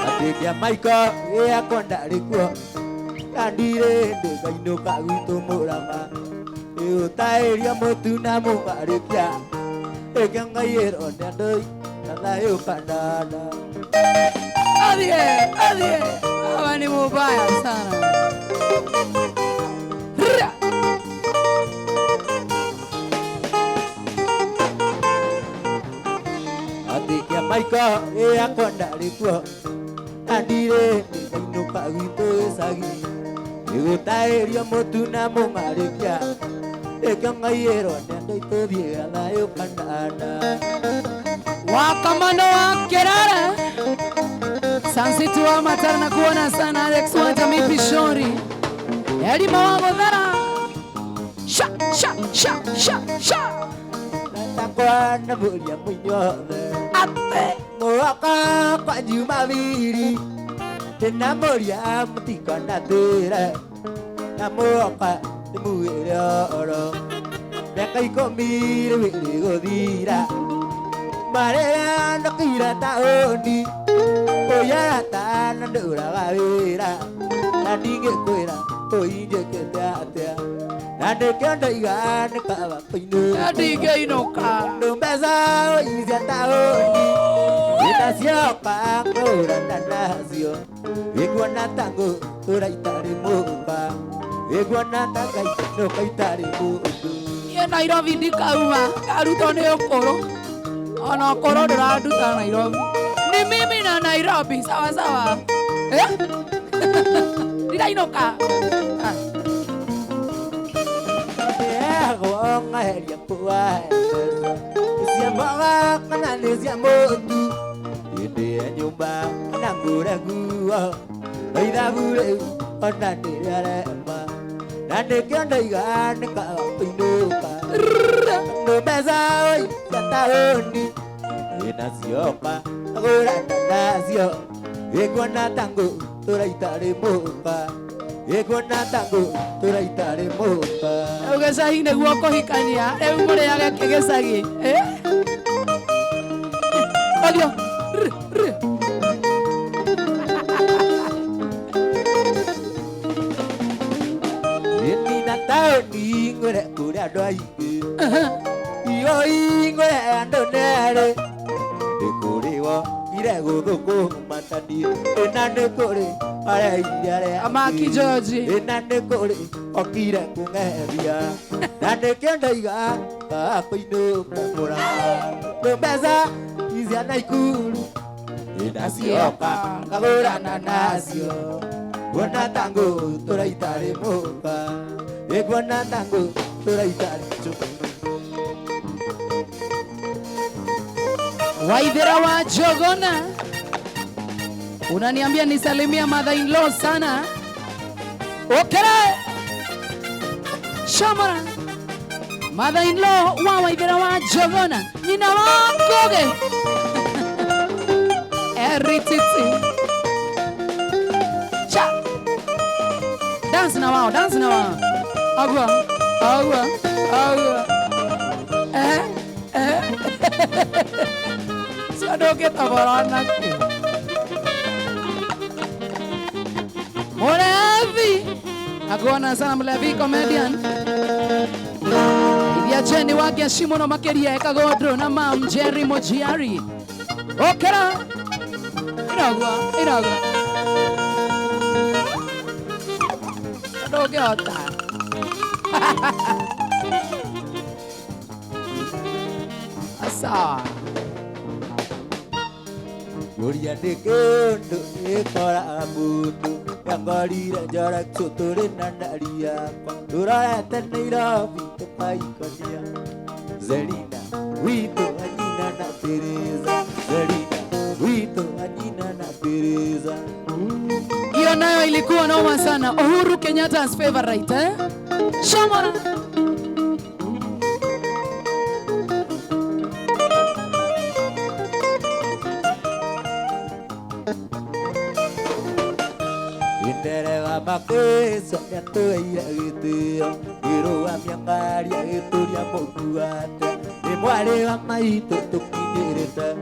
Speaker 2: Atĩkia maiko gĩakwa ndarĩ kuo Kandire ndĩgainũka gwitũ Mũrang'a Ĩgũtaĩria mũtu na mũng'arĩkia Ĩkĩng'aiyĩrwo nĩ andũ na thayũ Kanada
Speaker 1: Adie Hawa ni mubaya sana
Speaker 2: Atĩkia maiko gĩakwa ndarĩ kuo Kandire ndĩgainũka gwitũ gĩcagi Ĩgũtaĩria mũtu na mũng'arĩkia Ĩkĩng'aiyĩrwo nĩ andũ itũthiĩ thayũ Kanada
Speaker 1: Wakamano wa Kerara Sansitu wa Matarna kuona sana Alex wa Jamii Pishori Elima wa Godhara Sha
Speaker 2: Natakwa na mũria mũinyothe
Speaker 1: Ate
Speaker 2: Mũwaka kwa Jumabiri Tena mũria mũtikona tĩre Na mũwaka nĩ mwĩre oro Mĩaka 10 rĩwĩrĩ gũthira Marĩa ndokire taũni Ũyara na ndũraga wĩra Na ndingĩkwĩra ũinjĩkĩte atĩa Na nĩkĩo ndoiga nĩ kaba kũinũka
Speaker 1: Ndingĩinũka
Speaker 2: Mbeca ũicia taũni Nĩtacioka kũrana nacio Ĩkuona tango tũraitarĩ mũka Ĩkuona tangainũka itarĩ mũndũ
Speaker 1: Niĩ Nairobi ndikauma Karutwo nĩ ũkũrũ Ona ũkũrũ ndũranduta Nairobi Ni mimi na Nairobi sawa sawa Ndirainũka
Speaker 2: Ego ngaheria kuwa Cia mboga kana nĩ cia mũtu Hĩndĩ ya nyũmba na ngũre nguo Ithabu rĩu ona nĩrĩarema Na nĩkĩo ndoiga nĩ kaba kũinũka Ndũ mbeca cia taũni Nĩnacioka agũrana nacio Ĩkuona tango tũraitarĩ mũka Ĩkuona tango tũraitarĩ mũka
Speaker 1: Rĩu gĩcagi nĩguo kũhikania Rĩu mũrĩage kĩgĩcagi Odio
Speaker 2: Nĩnina taũni ngwĩre kũrĩa andũ aingĩ Iyo ingwĩre andũ nerĩ Ndĩkũrĩwo ire gũthũkũma tani Ĩna nĩ kũrĩ areire arĩa
Speaker 1: Amaki George
Speaker 2: Ĩna nĩ kũrĩ okire kũng'eria Na nĩkĩo ndoiga kũinũka Mũrang'a Ndũ mbeca icia Naikuru Nĩnacioka ngagũrana nacio Kuona tango tũraitarĩ mũka Ĩkuona tango tũraitarĩ mũka
Speaker 1: Waithera wa Jogona Unaniambia nisalimia mother-in-law sana Okere Shamara Mother-in-law wa Waithera wa Jogona Nina wangoge Erititi Cha Dance na wao Agua Siadoke tabarana Mlevi Agona sana Mlevi comedian Iviacheni wake Shimono Makeria Ekagodro na Mam Jerry Mojiari Okera Inagwa Siadoke ota Sawa
Speaker 2: Yuria de kendo ekora abutu Yangorire jarak suturi nandaria Duraya teneira vito paikonia Zelina wito anina na Teresa Zelina wito anina na Teresa.
Speaker 1: Hiyo nayo ilikuwa noma sana. Uhuru Kenyatta's favorite, eh? Shamara.
Speaker 2: Indereva makeso nyatoira gitio Giroa miangari agituria mokuate Ni mwari wa maito tukinirita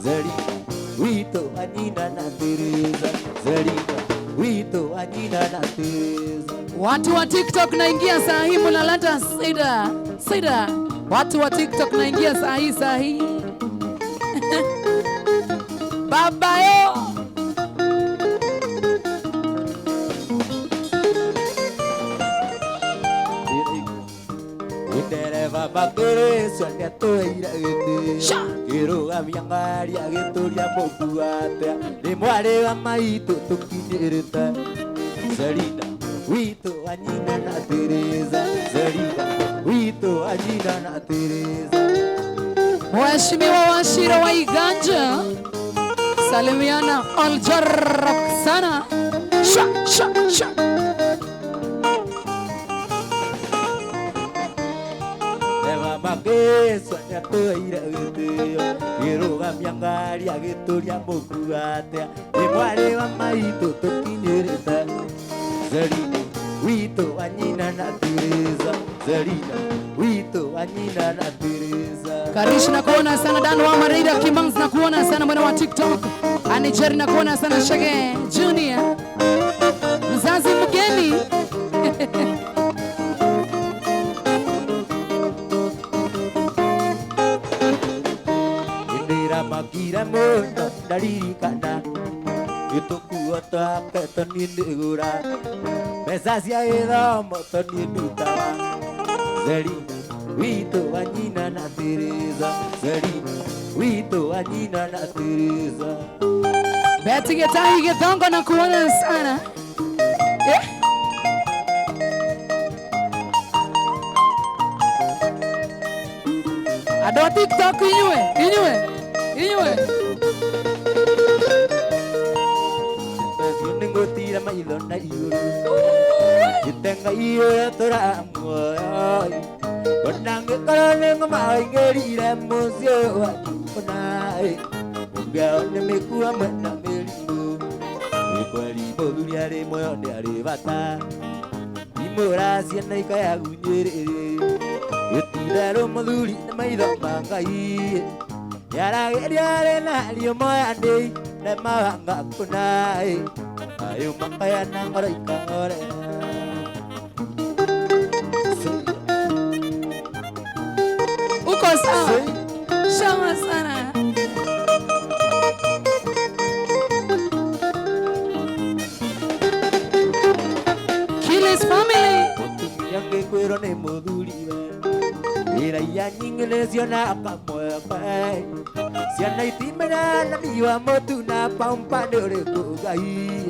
Speaker 2: Zelina wito anina na Teresa Zelina wito anina na Teresa.
Speaker 1: Watu wa TikTok naingia saa hii mnaleta sida. Watu wa TikTok naingia saa hii. Baba yo.
Speaker 2: Indereva makeso nyatoira gitio Giroa miangari agituria mokuate Ni mwari wa maito tukinirita Zelina wito anina na Teresa Zelina wito anina na Teresa.
Speaker 1: Mheshimiwa Washira wa Iganja salimiana aljarrak sana. Sha.
Speaker 2: Eva makeso nyatoira gitio Giroa miangari agituria mokuate Ni mwari wa maito tukinirita Zelina wito anina na Teresa Zelina wito anina na Teresa.
Speaker 1: Karish na kuona sana Dan wa Marida Kimangs na kuona sana mwana wa TikTok. Anijeri na kuona sana Shage Junior. Mzazi mgeni.
Speaker 2: Indira magira muno ndaririkana Gitukuo twake tonindigura Mbeca cia githomo tonindutaga Zelina wito anyina na Teresa Zelina wito anyina na Teresa.
Speaker 1: Beti Getahi Githongo na kuona sana. Ado TikTok inywe.
Speaker 2: Ningotira mailo na iguru Gitenga iyo yatora muoyo Konange korone ngoma ingerire musio wakunai Ngao nimekuwa mwena melimu Ikweli muthuri ari moyo ni ari bata Imura ciana ikaya gunyiriri Itidaro muthuri ni maitho ma Ngai Yarageria ari na rio moya ndi Ne mawanga kunai Ayo makaya na ngoro ikahore
Speaker 1: Uko sawa? Sawa sana. Kilis family.
Speaker 2: Yange kwero ne muthuri we Ira ya nyingine ziona kamwe Siana itimena na miwa motu na pampa dore kugai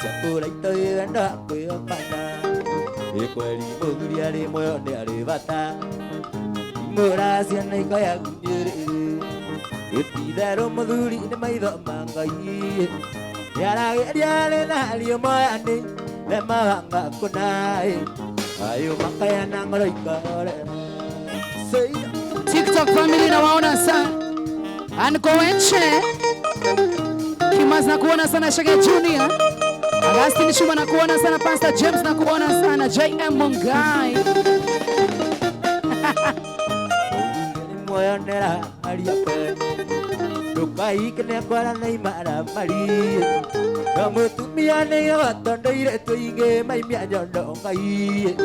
Speaker 2: Sakura itoye anda kweo pana Ikweli muthuri ari moyo ni ari bata Imura siana ikaya gunyere Itidaro muthuri ni maitho ma Ngai Yarageria ari na rio moya ni Ne mawanga kunai Ayo makaya na ngoro ikahore
Speaker 1: TikTok family na waona sana. Anko Wenche Kimas na kuona sana Shage Junior. Agustin Shuma na kuona sana Pastor James na kuona sana JM Mungai.
Speaker 2: Moyo nera aria pe Dukai kene kwara na imara mari Gamutumia ne yatondoire tuige mai mia nyondo Ngai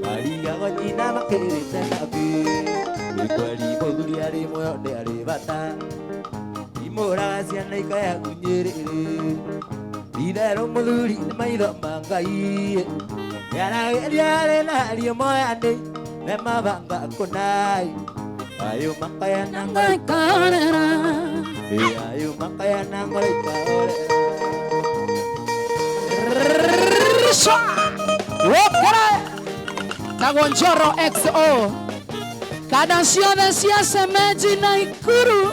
Speaker 2: Maria gonyina makirite nabi Ikweli muthuri ari moyo ni ari bata Imura ciana ikaya gunyiriri Itidaro muthuri ni maitho ma Ngai Yarageria ari na rio moya ni Ne mabanga kunai Ayo makaya na ngoro Ayo makaya nangol ikaole.
Speaker 1: Tagonjoro XO Kadansia Vesia Semeji na Ikuru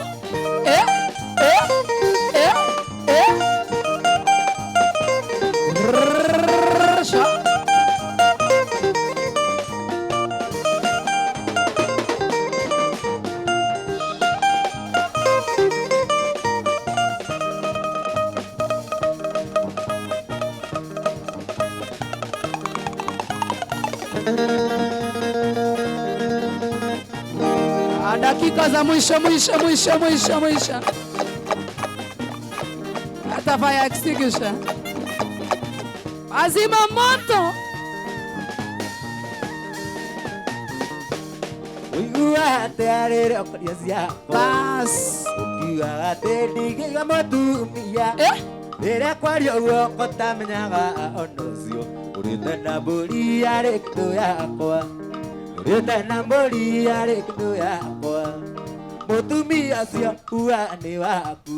Speaker 1: dakika za mwisho. Atafanya extinguisher. Azima moto.
Speaker 2: Uiwa tearere okoliazia.
Speaker 1: Bas.
Speaker 2: Ukiwa tedigiga motumia. Rĩrĩa kwaria ũguo ngotamenyaga onocio ũrĩte na mbũri yarĩ kĩndũ yakwa ũrĩte na mbũri yarĩ kĩndũ yakwa mũtumia ũcio uga nĩ waku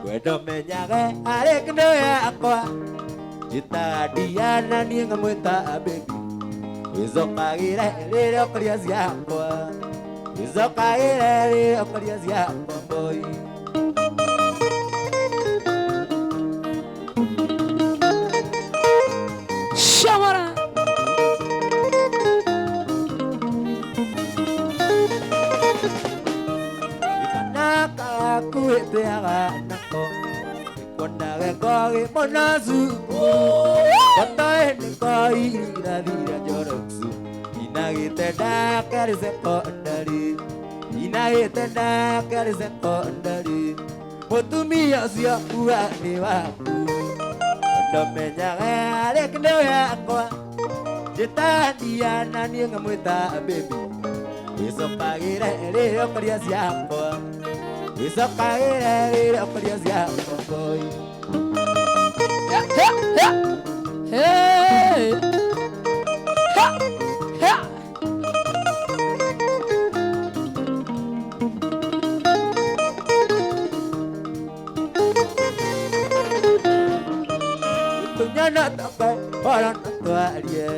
Speaker 2: wendo menyage arĩ kĩndũ yakwa njĩtaga Diana niĩ ngamwĩta baby wĩcokagĩre rĩrĩa ũkoria ciakwa wĩcokagĩre rĩrĩa ũkoria ciakwa boy.
Speaker 1: Shamara
Speaker 2: Ikanaka kueteaga nako Ikonage kogi monazu Kotoe ni koi iradira joroksu Inagite da kari sekondari Inagite da kari sekondari Mutumia ucio uga ni waku Ndomenyaga arĩ kĩndũ yakwa njĩtaga Diana niĩ ngamwĩta baby wĩcokagĩre rĩrĩa ũkoria ciakwa wĩcokagĩre rĩrĩa ũkoria ciakwa boy. Tunyana takai orang tuarie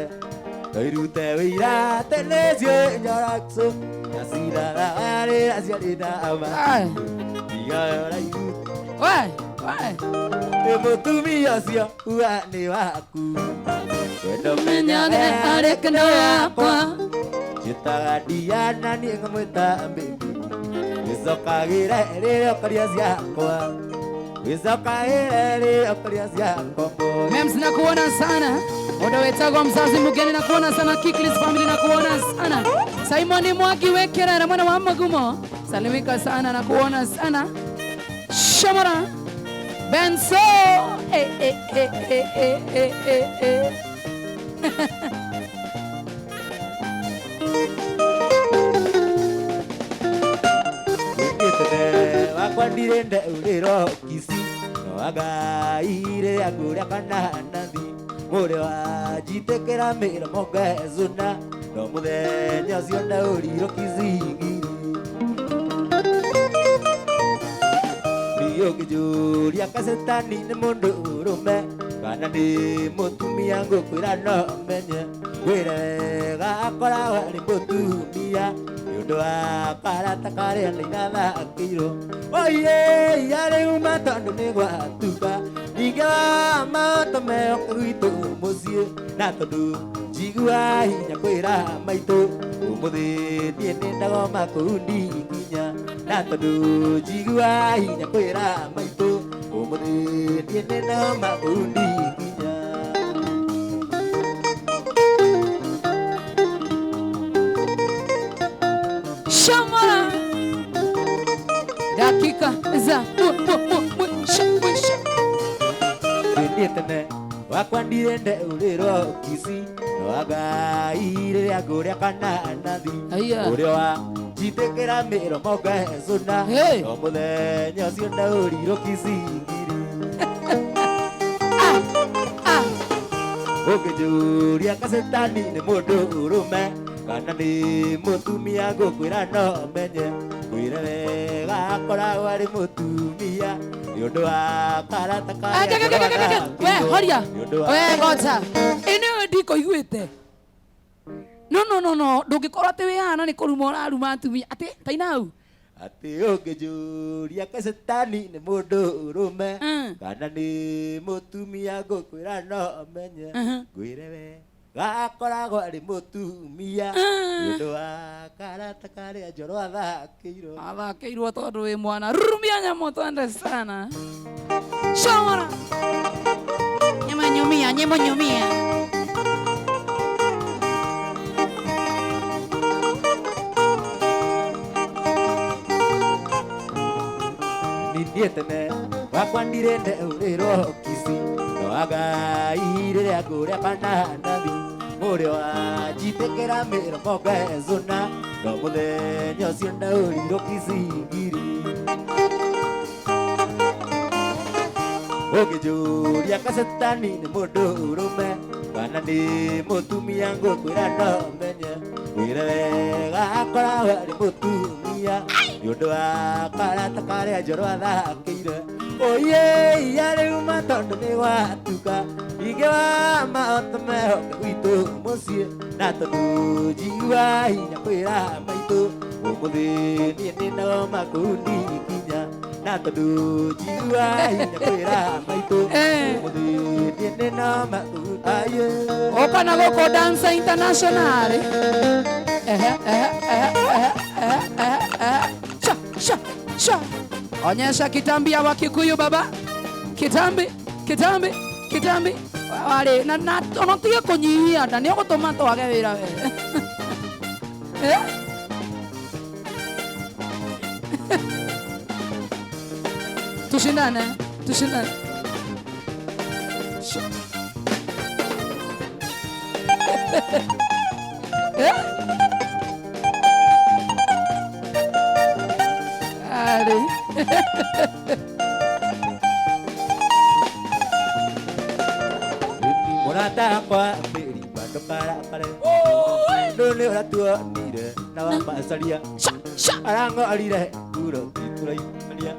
Speaker 2: Irute wira tenesio nyarakso Yasira are asialina ama Diga ora irute Emotumi asio uane waku Wendo menyane are kendo yakwa Jitaga Diana ni ngamwĩta baby Wĩcokagĩre rĩrĩa ũkoria ciakwa
Speaker 1: Mems nakuona sana. Oda wetago mzazi mugeni nakuona sana. Kiklis family nakuona sana. Simoni Mwaki Wekera na mwana wa Magumo. Salimika sana nakuona sana. Shamara Benso
Speaker 2: Wakwandire ndeurĩro kisi no agaire agũrĩa kana nathi mũrĩ wanjitĩkĩra mĩromo ngezũna no mũthenya ũcio ndaũrirwo kizigiri niĩ ũkĩnjũria kacetani nĩ mũndũ ũrũme kana nĩ mũtumia ngũkwĩra no menye wĩra wega akoragwo arĩ mũtumia nĩũndũ wa karata karĩa nĩinathakĩirwo oye yarĩ uma tondũ nĩ gwatuka ningĩ wa maũndũ meyoka gwitũ mũciĩ na tondũ njigua hinya kwĩra maitũ ũmũthĩ niĩ nĩndagoma kũu ndikinya na tondũ njigua hinya kwĩra maitũ ũmũthĩ niĩ nĩndagoma kũu ndikinya.
Speaker 1: Shamara dakika za
Speaker 2: tene wakwandire ndeurĩrwo kisi no agaire agũrĩa kana nathi ũrĩa wanjitĩkĩra mĩromo ngezũna no mũthenya ũcio ndaũrirwo kizingiri ũkĩnjũria kacetani nĩ mũndũ ũrũme kana nĩ mũtumia ngũkwĩra no menye ngwĩre wega akoragwo arĩ mũtumia nĩ ũndũ wa karata karĩa
Speaker 1: we horia we gocha ĩno ndikũiguĩte no ndũngĩkorwo atĩ wĩhana nĩ kũruma ũraruma atumia atĩ taina hau
Speaker 2: atĩ ũngĩnjũria Kacetani nĩ mũndũ ũrũme kana nĩ mũtumia ngũkwĩra no menye ngwĩre wega akoragwo arĩ mũtumia nĩ ũndũ wa karata karĩa Njoro
Speaker 1: athakĩirwo tondũ wĩ mwana rumia nyamũ twende sana Shamara nyamũ nyumia
Speaker 2: niĩ tene wakwa ndirende ũrĩrwo Kisi no Ngai rĩrĩa ngũrĩa Bananathi mũrĩ wanjitĩkĩra mĩromo ngezũna no mũthenya ũcio ndaũrirwo Kisi ngiri ũngĩnjũria Kacetani nĩ mũndũ ũrũme kana nĩ mũtumia ngũkwĩra no menye ngwĩre wega akoragwo arĩ mũtumia nĩ ũndũ wa karata karĩa Njoro athakĩire oye yarĩuma tondũ nĩ gwatuka ingĩ wa mahoto mehoke gwitũ mũciĩ na tondũ njigua hinya kwĩra maitũ ũmũthĩ niĩ nĩnoma kundi kinya na tondũ njigua hinya kwĩra maitũ ũmũthĩ niĩ nĩnoma kundi
Speaker 1: ũkana gũkũ Dancer International Sha onyesha kitambi ya Wakikuyu baba kitambi wale na onotige kunyihia na nĩ ũgũtũma twage wĩra we tushindane
Speaker 2: Mũratakwa mĩri bando karakare ndũ nĩ ũratuonire na wamacaria arang'orire nguro titũraikania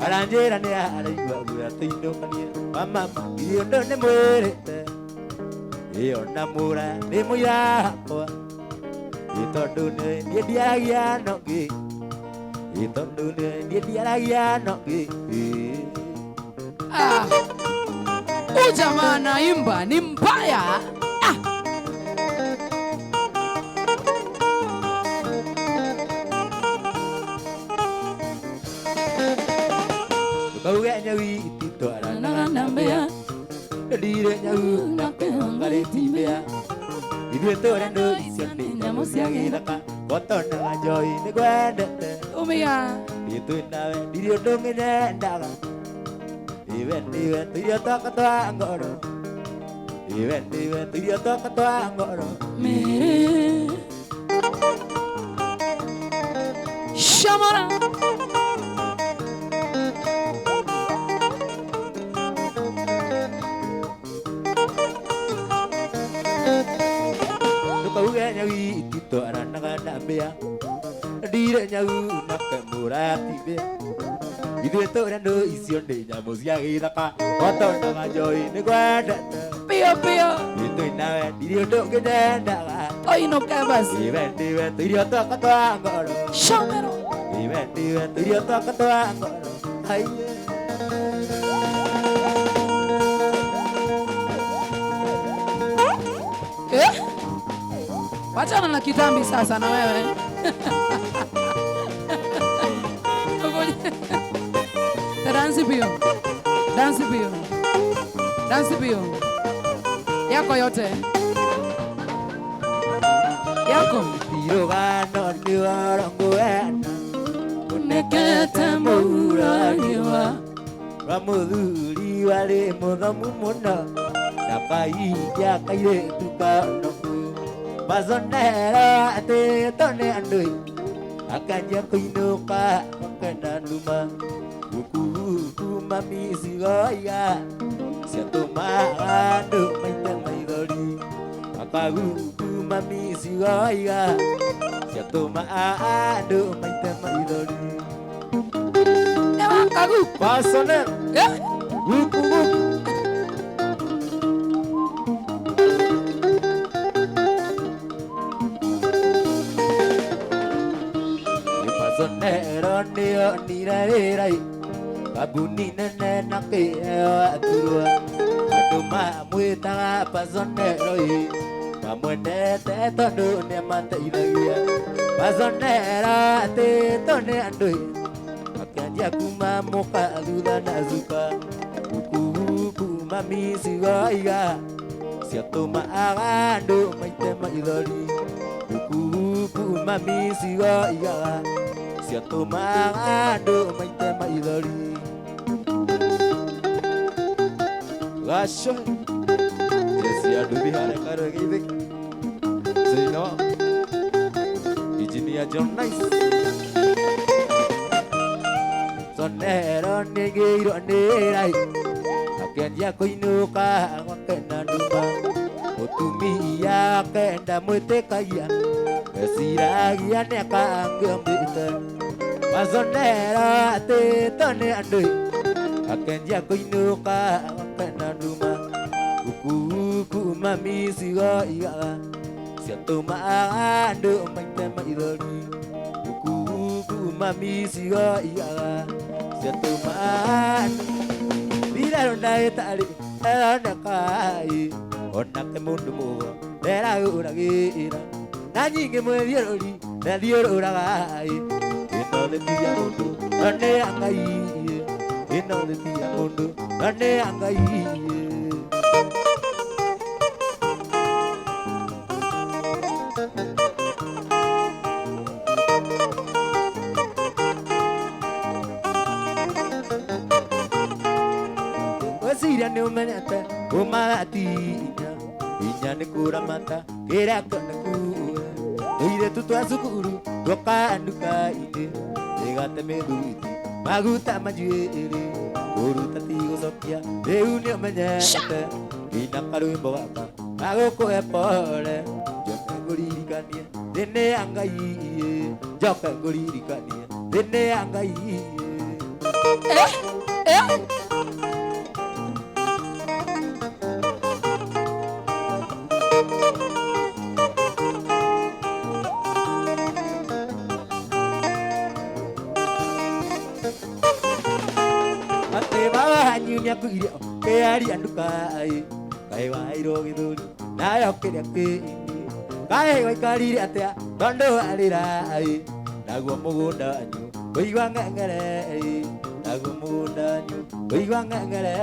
Speaker 2: aranjĩra nĩ araigua guoya tũinũkanie wa mama irio ndũ nĩ mwĩrĩte ĩyo na mũra nĩ mũira hakwa ĩ tondũ niĩ ndiaragia nongĩ ĩ tondũ niĩ ndiaragia nongĩ
Speaker 1: jamaa naimba ni mbaya
Speaker 2: tukauge nyawi ititwaranaga mbea ndire nyau na kũngarĩti mbea ithuĩ tũrendo icio nĩ nyamũ cia gĩthaka gotonaga njoi nĩ gwendete
Speaker 1: umia
Speaker 2: ithuĩ nawe ndirĩ ũndũ ng'enyendaga iwe ndiwe tuirio twaka twa ngoro iwe ndiwe tuirio twaka twa ngoro
Speaker 1: Shamara
Speaker 2: tukauge nyawi ititwaranaga na mbĩa ndire nyau na kemũrati mbĩa ithuĩ tũrendo icio nĩ nyamũ cia gĩthaka gotonaga njoi nĩ gwendete
Speaker 1: pio
Speaker 2: ithuĩ nawe ndirĩ ũndũ ngĩnyendaga
Speaker 1: oinũke basi
Speaker 2: iwe ndiwe tuirio twaka twa ngoro
Speaker 1: Shamero
Speaker 2: iwe ndiwe tuirio twaka twa ngoro aiye
Speaker 1: wachana na kitambi sasa na wewe Dance bio yako yote yako
Speaker 2: tirogano nĩ warongwena
Speaker 1: unekete mũuragiwa
Speaker 2: wa mũthuri warĩ mũthomu mũno na kaingĩa kairĩtu kanoku mazonera atĩ tone andũ akanjia kũinũka makenda nduma gũkuma mĩcigoiga ciatũmaga andũ maite maithori akagukuma mĩcigoiga ciatũma andũ maite maithori.
Speaker 1: Nĩ wakagu.
Speaker 2: Pasone guku guku Pasonero nĩo niraĩrai kambuni nene na kĩheo aturwa andũ mamwĩtaga Pasonero mamwendete tondũ nĩamateithagia. Pasonero atĩtwo nĩ andũ akĩanjia kuma mũka thutha na zuka kuma micigo iga ciatũmaga andũ maite maithori. Kuma micigo igaga ciatũmaga andũ maite maithori. Gaco Jesse Adubi harĩ karwe gĩithĩki Zino Engineer John Nice Sonero nĩngĩirwo nĩ rai akĩanjia kũinũka gwake na nduma mũtumia akenda mwĩtĩkagia eciragia nĩakangĩombĩte. Pasonero atĩtwo nĩ andũ akĩanjia kũinũka gwake na nduma kuma micigo igaga ciatũmaga andũ maite maithori. Kuma micigo igaga ciatũmaga andũ ndirerwo ndagĩtarĩ eronekai onake mũndũ mũgo nderagũragĩra na nyingĩ mwĩthiũrũri nethiũrũragai. Ĩno thĩ ti ya mũndũ no nĩ ya Ngai, ĩno thĩ ti ya mũndũ no nĩ ya Ngai. Weciria nĩ ũmenyete ũmagatinya inya nĩ kũramata kĩrĩa kĩonekuwe tũirĩtu twa cukuru tũkanduka-inĩ rĩgate mĩthuiti maguta manjuĩrĩ kũruta ti gũcokia rĩu nĩ ũmenyete nginya karwĩmbo gaka gagũkũhe pole njoke ngũririkanie thĩ nĩ ya Ngai, njoke ngũririkanie thĩ nĩ ya Ngai. Nyakuire kĩaria ndukai kaĩ wairwo gĩthũri nayo kĩrĩa kĩini kaĩ waikarire atĩa tondũ warĩrai naguo mũgũnda wanyu ũigua ng'eng'ere naguo mũgũnda wanyu ũigua ng'eng'ere.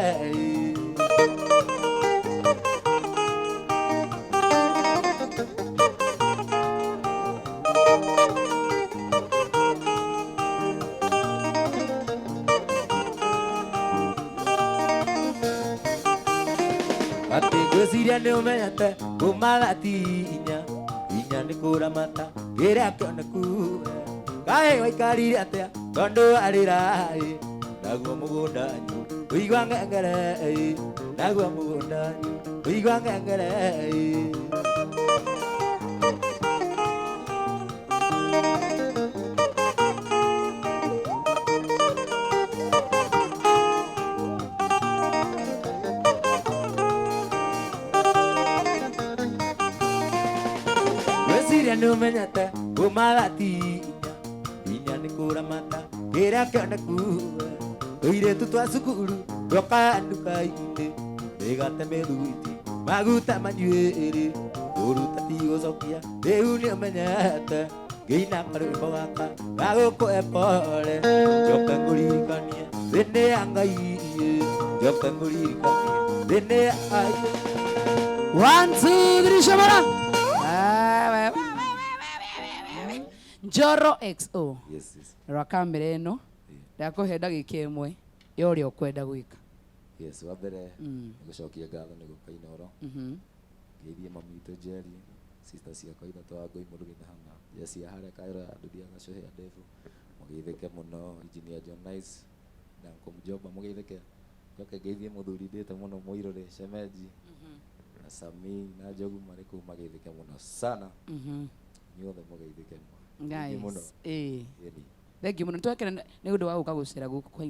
Speaker 2: Gwĩciria nĩ ũmenyete ũmagatinya inya nĩ kũramata kĩrĩa kĩonekuwe kaĩ waikarire atĩa tondũ warĩrai naguo mũgũnda wanyu ũigua ng'eng'ere naguo mũgũnda wanyu ũigua ng'eng'ere. Nĩ ũmenyete ũmagatinya inya nĩ kũramata kĩrĩa kĩonekuwe tũirĩtu twa cukuru tũkanduka-inĩ rĩgate mĩthuiti maguta manjuĩrĩ kũruta ti gũcokia rĩu nĩ ũmenyete ngĩina karwĩmbo gaka gagũkũhe pole njoke ngũririkanie thĩ nĩ ya Ngai, njoke ngũririkanie thĩ nĩ ya Ngai.
Speaker 1: 1 2 3 shamara Njoro XO.
Speaker 2: Yes.
Speaker 1: Rwa kamera ĩno ndakũhe ndagĩka ĩmwe ya ũrĩa ũkwenda gwĩka.
Speaker 2: Yes, wa mbere gũcokia ngatho nĩ gũkaina oro ngĩithie mami witũ Jerry sister ciakwa ithatũ wa Ngoi Mũrũgĩ Hanga Jesse harĩa kaĩra nduthia gacohe ndefu mũgeithĩke mũno Engineer John Nice na Mjomba mũgeithĩke njoke ngĩithie mũthuri ndĩte mũno Mũirũrĩ Shemeji na Sami na Njogu marĩ kũu mageithĩke mũno sana. Nyuothe mũgeithĩke mũno.
Speaker 1: Guys, thank you muno twekera nĩ ũndũ wa gũka gũcera gũkũ kwa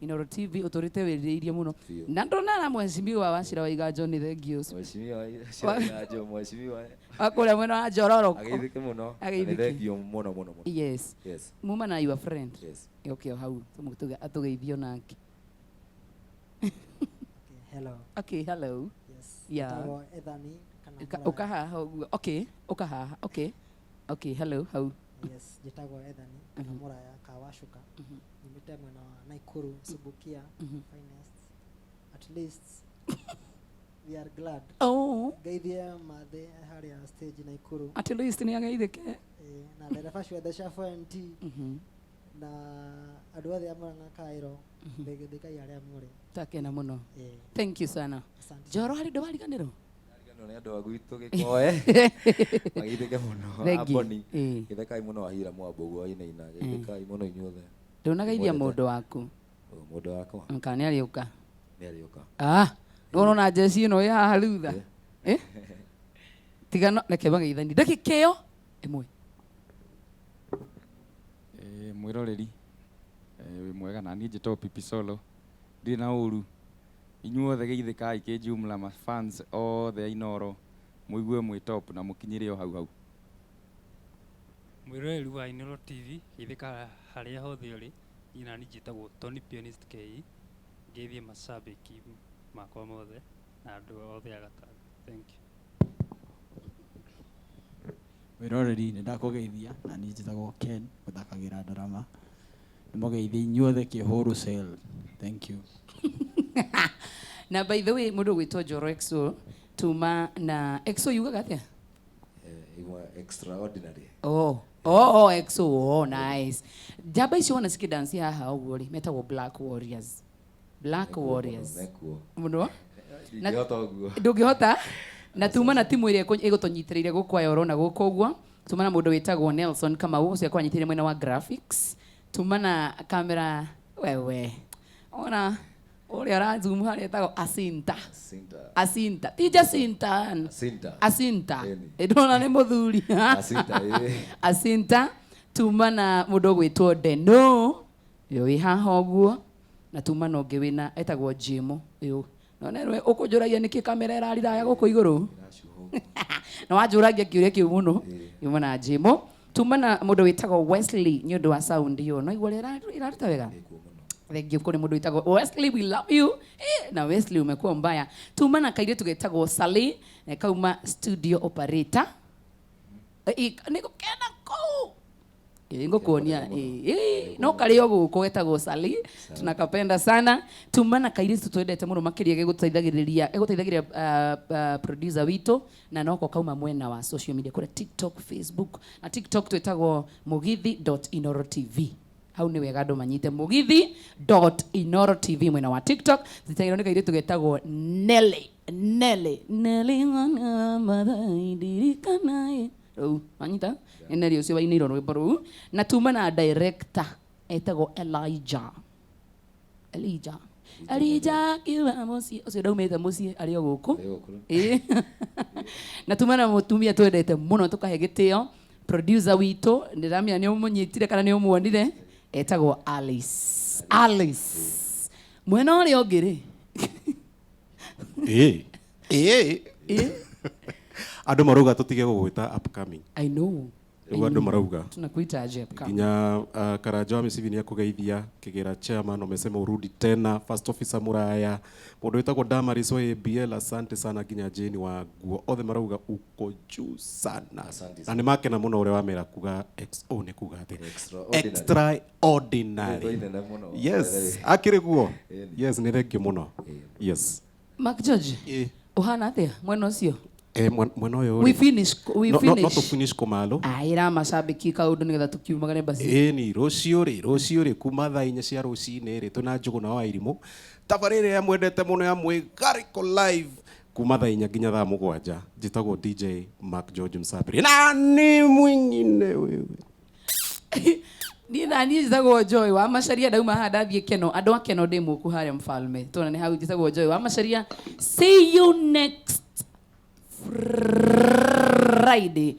Speaker 1: Inoro TV ũtũrĩte wĩrĩirie mũno na ndona mheshimiwa Wachira Waiga John thank you
Speaker 2: mheshimiwa Wachira John mheshimiwa
Speaker 1: akũrĩa mwena wa Njororoko
Speaker 2: ageithĩke mũno thank you mũno
Speaker 1: yes muma na your friend okay hau atũgeithio nake
Speaker 3: hello
Speaker 1: okay hello
Speaker 3: yes
Speaker 1: yeah
Speaker 3: Ethani
Speaker 1: ukahaha okay hello hau
Speaker 3: yes jitagwo Ethani kana Muraya Kawashuka nimite mwena wa Naikuru Subukia finest at least we are glad geithia mathe haria stage Naikuru
Speaker 1: at least ni ageithike
Speaker 3: na ndereba ciothe cia FNT na andũ othe amwe na Kairo ndegethikai aria muri
Speaker 1: takena muno thank you sana Njoro hari ndwariganĩrwo
Speaker 2: nĩ andũ a gwitũ gĩkoe magithĩke mũno Amboni gĩthekai mũno Wahira Mwambo guoine-ina gĩthekai mũno inyuothe
Speaker 1: ndunageithia mũndũ waku nka nĩ ariũka nũrona njeci ĩno ĩ haha rutha tigano reke mageithani ndagĩka ĩyo ĩmwe
Speaker 4: mwĩroreri wĩ mwega na niĩ njĩtagwo Pipi Solo ndirĩ na ũru inyuothe geithĩkai kĩjumla ma fans othe a Inoro mũigue mwĩ top na mũkinyĩre o hau
Speaker 5: mwĩroreri wa Inoro TV geithĩka harĩa hothe ũrĩ ina niĩ njĩtagwo Tony Pianist KE ngeithie mashabiki makwa mothe na andũ othe a Gatanga thank you
Speaker 6: mwĩroreri nĩ ndakũgeithia na niĩ njĩtagwo Ken gũthakagĩra ndarama nĩ mũgeithia inyuothe kĩhũrũ cell thank you
Speaker 1: na by the way mũndũ gwĩtwo Njoro Exo tuma na Exo yugaga atĩa
Speaker 2: extraordinary
Speaker 1: Exo nice jaba icio wana siki dance haha ũguo ri metagwo Black Warriors mũno ndũngĩhota na tuma na timu ĩrĩa ĩgũtũnyitĩrĩire gũkũ Ayoro na gũkũ ũguo tuma na mũndũ wĩtagwo Nelson Kamau ũcio akwanyitĩrĩire mwena wa graphics tuma na camera wewe ona ule arazoom hali etagwo Asinta ti Jacinta ndona nĩ mũthuri Asinta tuma na mũndũ gwĩtwo Deno wĩ haha ũguo na tuma na ũngĩ wĩna etagwo Jimo none ũkũnjũragia nĩkĩ kamera ĩrariraya gũkũ igũrũ na wanjũragia kĩũria kĩu mũno yuma na Jimo tuma na mũndũ wĩtagwo Wesley nĩ ũndũ wa sound yo no igũrũ ĩraruta wega thank you kuri mũndũ wĩtagwo Wesley we love you na Wesley umekuwa mbaya tuma na kaire tugetagwo Sally na kauma studio operator niko kena ko ngokuonia no kario gũkũ getagwo Sally tunakapenda sana tuma na kaire tutwendete mũno makĩria gũteithagĩrĩria producer witũ na noko kauma mwena wa social media kũrĩa TikTok Facebook na TikTok twĩtagwo mugithi.inorotv hau nĩ wega andũ manyite mugithi.inorotv mwena wa TikTok zitairo nĩ kaire tugetagwo Nelly madaidirikanae manyita Nelly ũcio wainĩirwo rwĩmbo rũu na tuma na director etagwo Elijah kiwa mũciĩ ũcio ndaumĩte mũciĩ arĩ o gũkũ na tuma na mũtumia twendete mũno tũkahe gĩtĩo producer witũ ndiramenya nĩ ũmũnyitire kana nĩ ũmuonire etagwo Alice mwena ũrĩa ũngĩ
Speaker 7: andũ marauga tũtige gũgwĩta upcoming
Speaker 1: I know
Speaker 7: andũ marauga
Speaker 1: tunakuita aje upcoming
Speaker 7: nginya Karanja wa Misivi nĩ akũgeithia kĩgera chairman umesema urudi tena first officer Muraya mũndũ wĩtagwo Damaris wa ABL asante sana nginya Jane wa Nguo othe marauga uko juu sana na nĩ makena mũno ũrĩa wamera kuga XO nĩ kuga atĩ extraordinary yes akĩrĩ guo yes nĩ thank you mũno yes
Speaker 1: Mark George uhana atĩa mwena ũcio
Speaker 7: mwena ũyũ
Speaker 1: we finish
Speaker 7: no to finish komalo
Speaker 1: ira mashabiki kaundu nigetha tukiumagane basi
Speaker 7: ni rũciũ rĩ kuma thaa 4 cia rũcinĩ rĩ tuna Njũgũna wa Irimũ tabarĩre ya mwendete mũno ya Mwĩgariko live kuma thaa 4 nginya thaa 7 njĩtagwo DJ Mark George Msapiri na nĩ mwingine wewe
Speaker 1: ni nani njĩtagwo Joy wa Macharia ndauma haha ndathiĩ Keno andũ a Keno ndĩ mũku harĩa Mfalme tona nĩ hau njĩtagwo Joy wa Macharia see you next Friday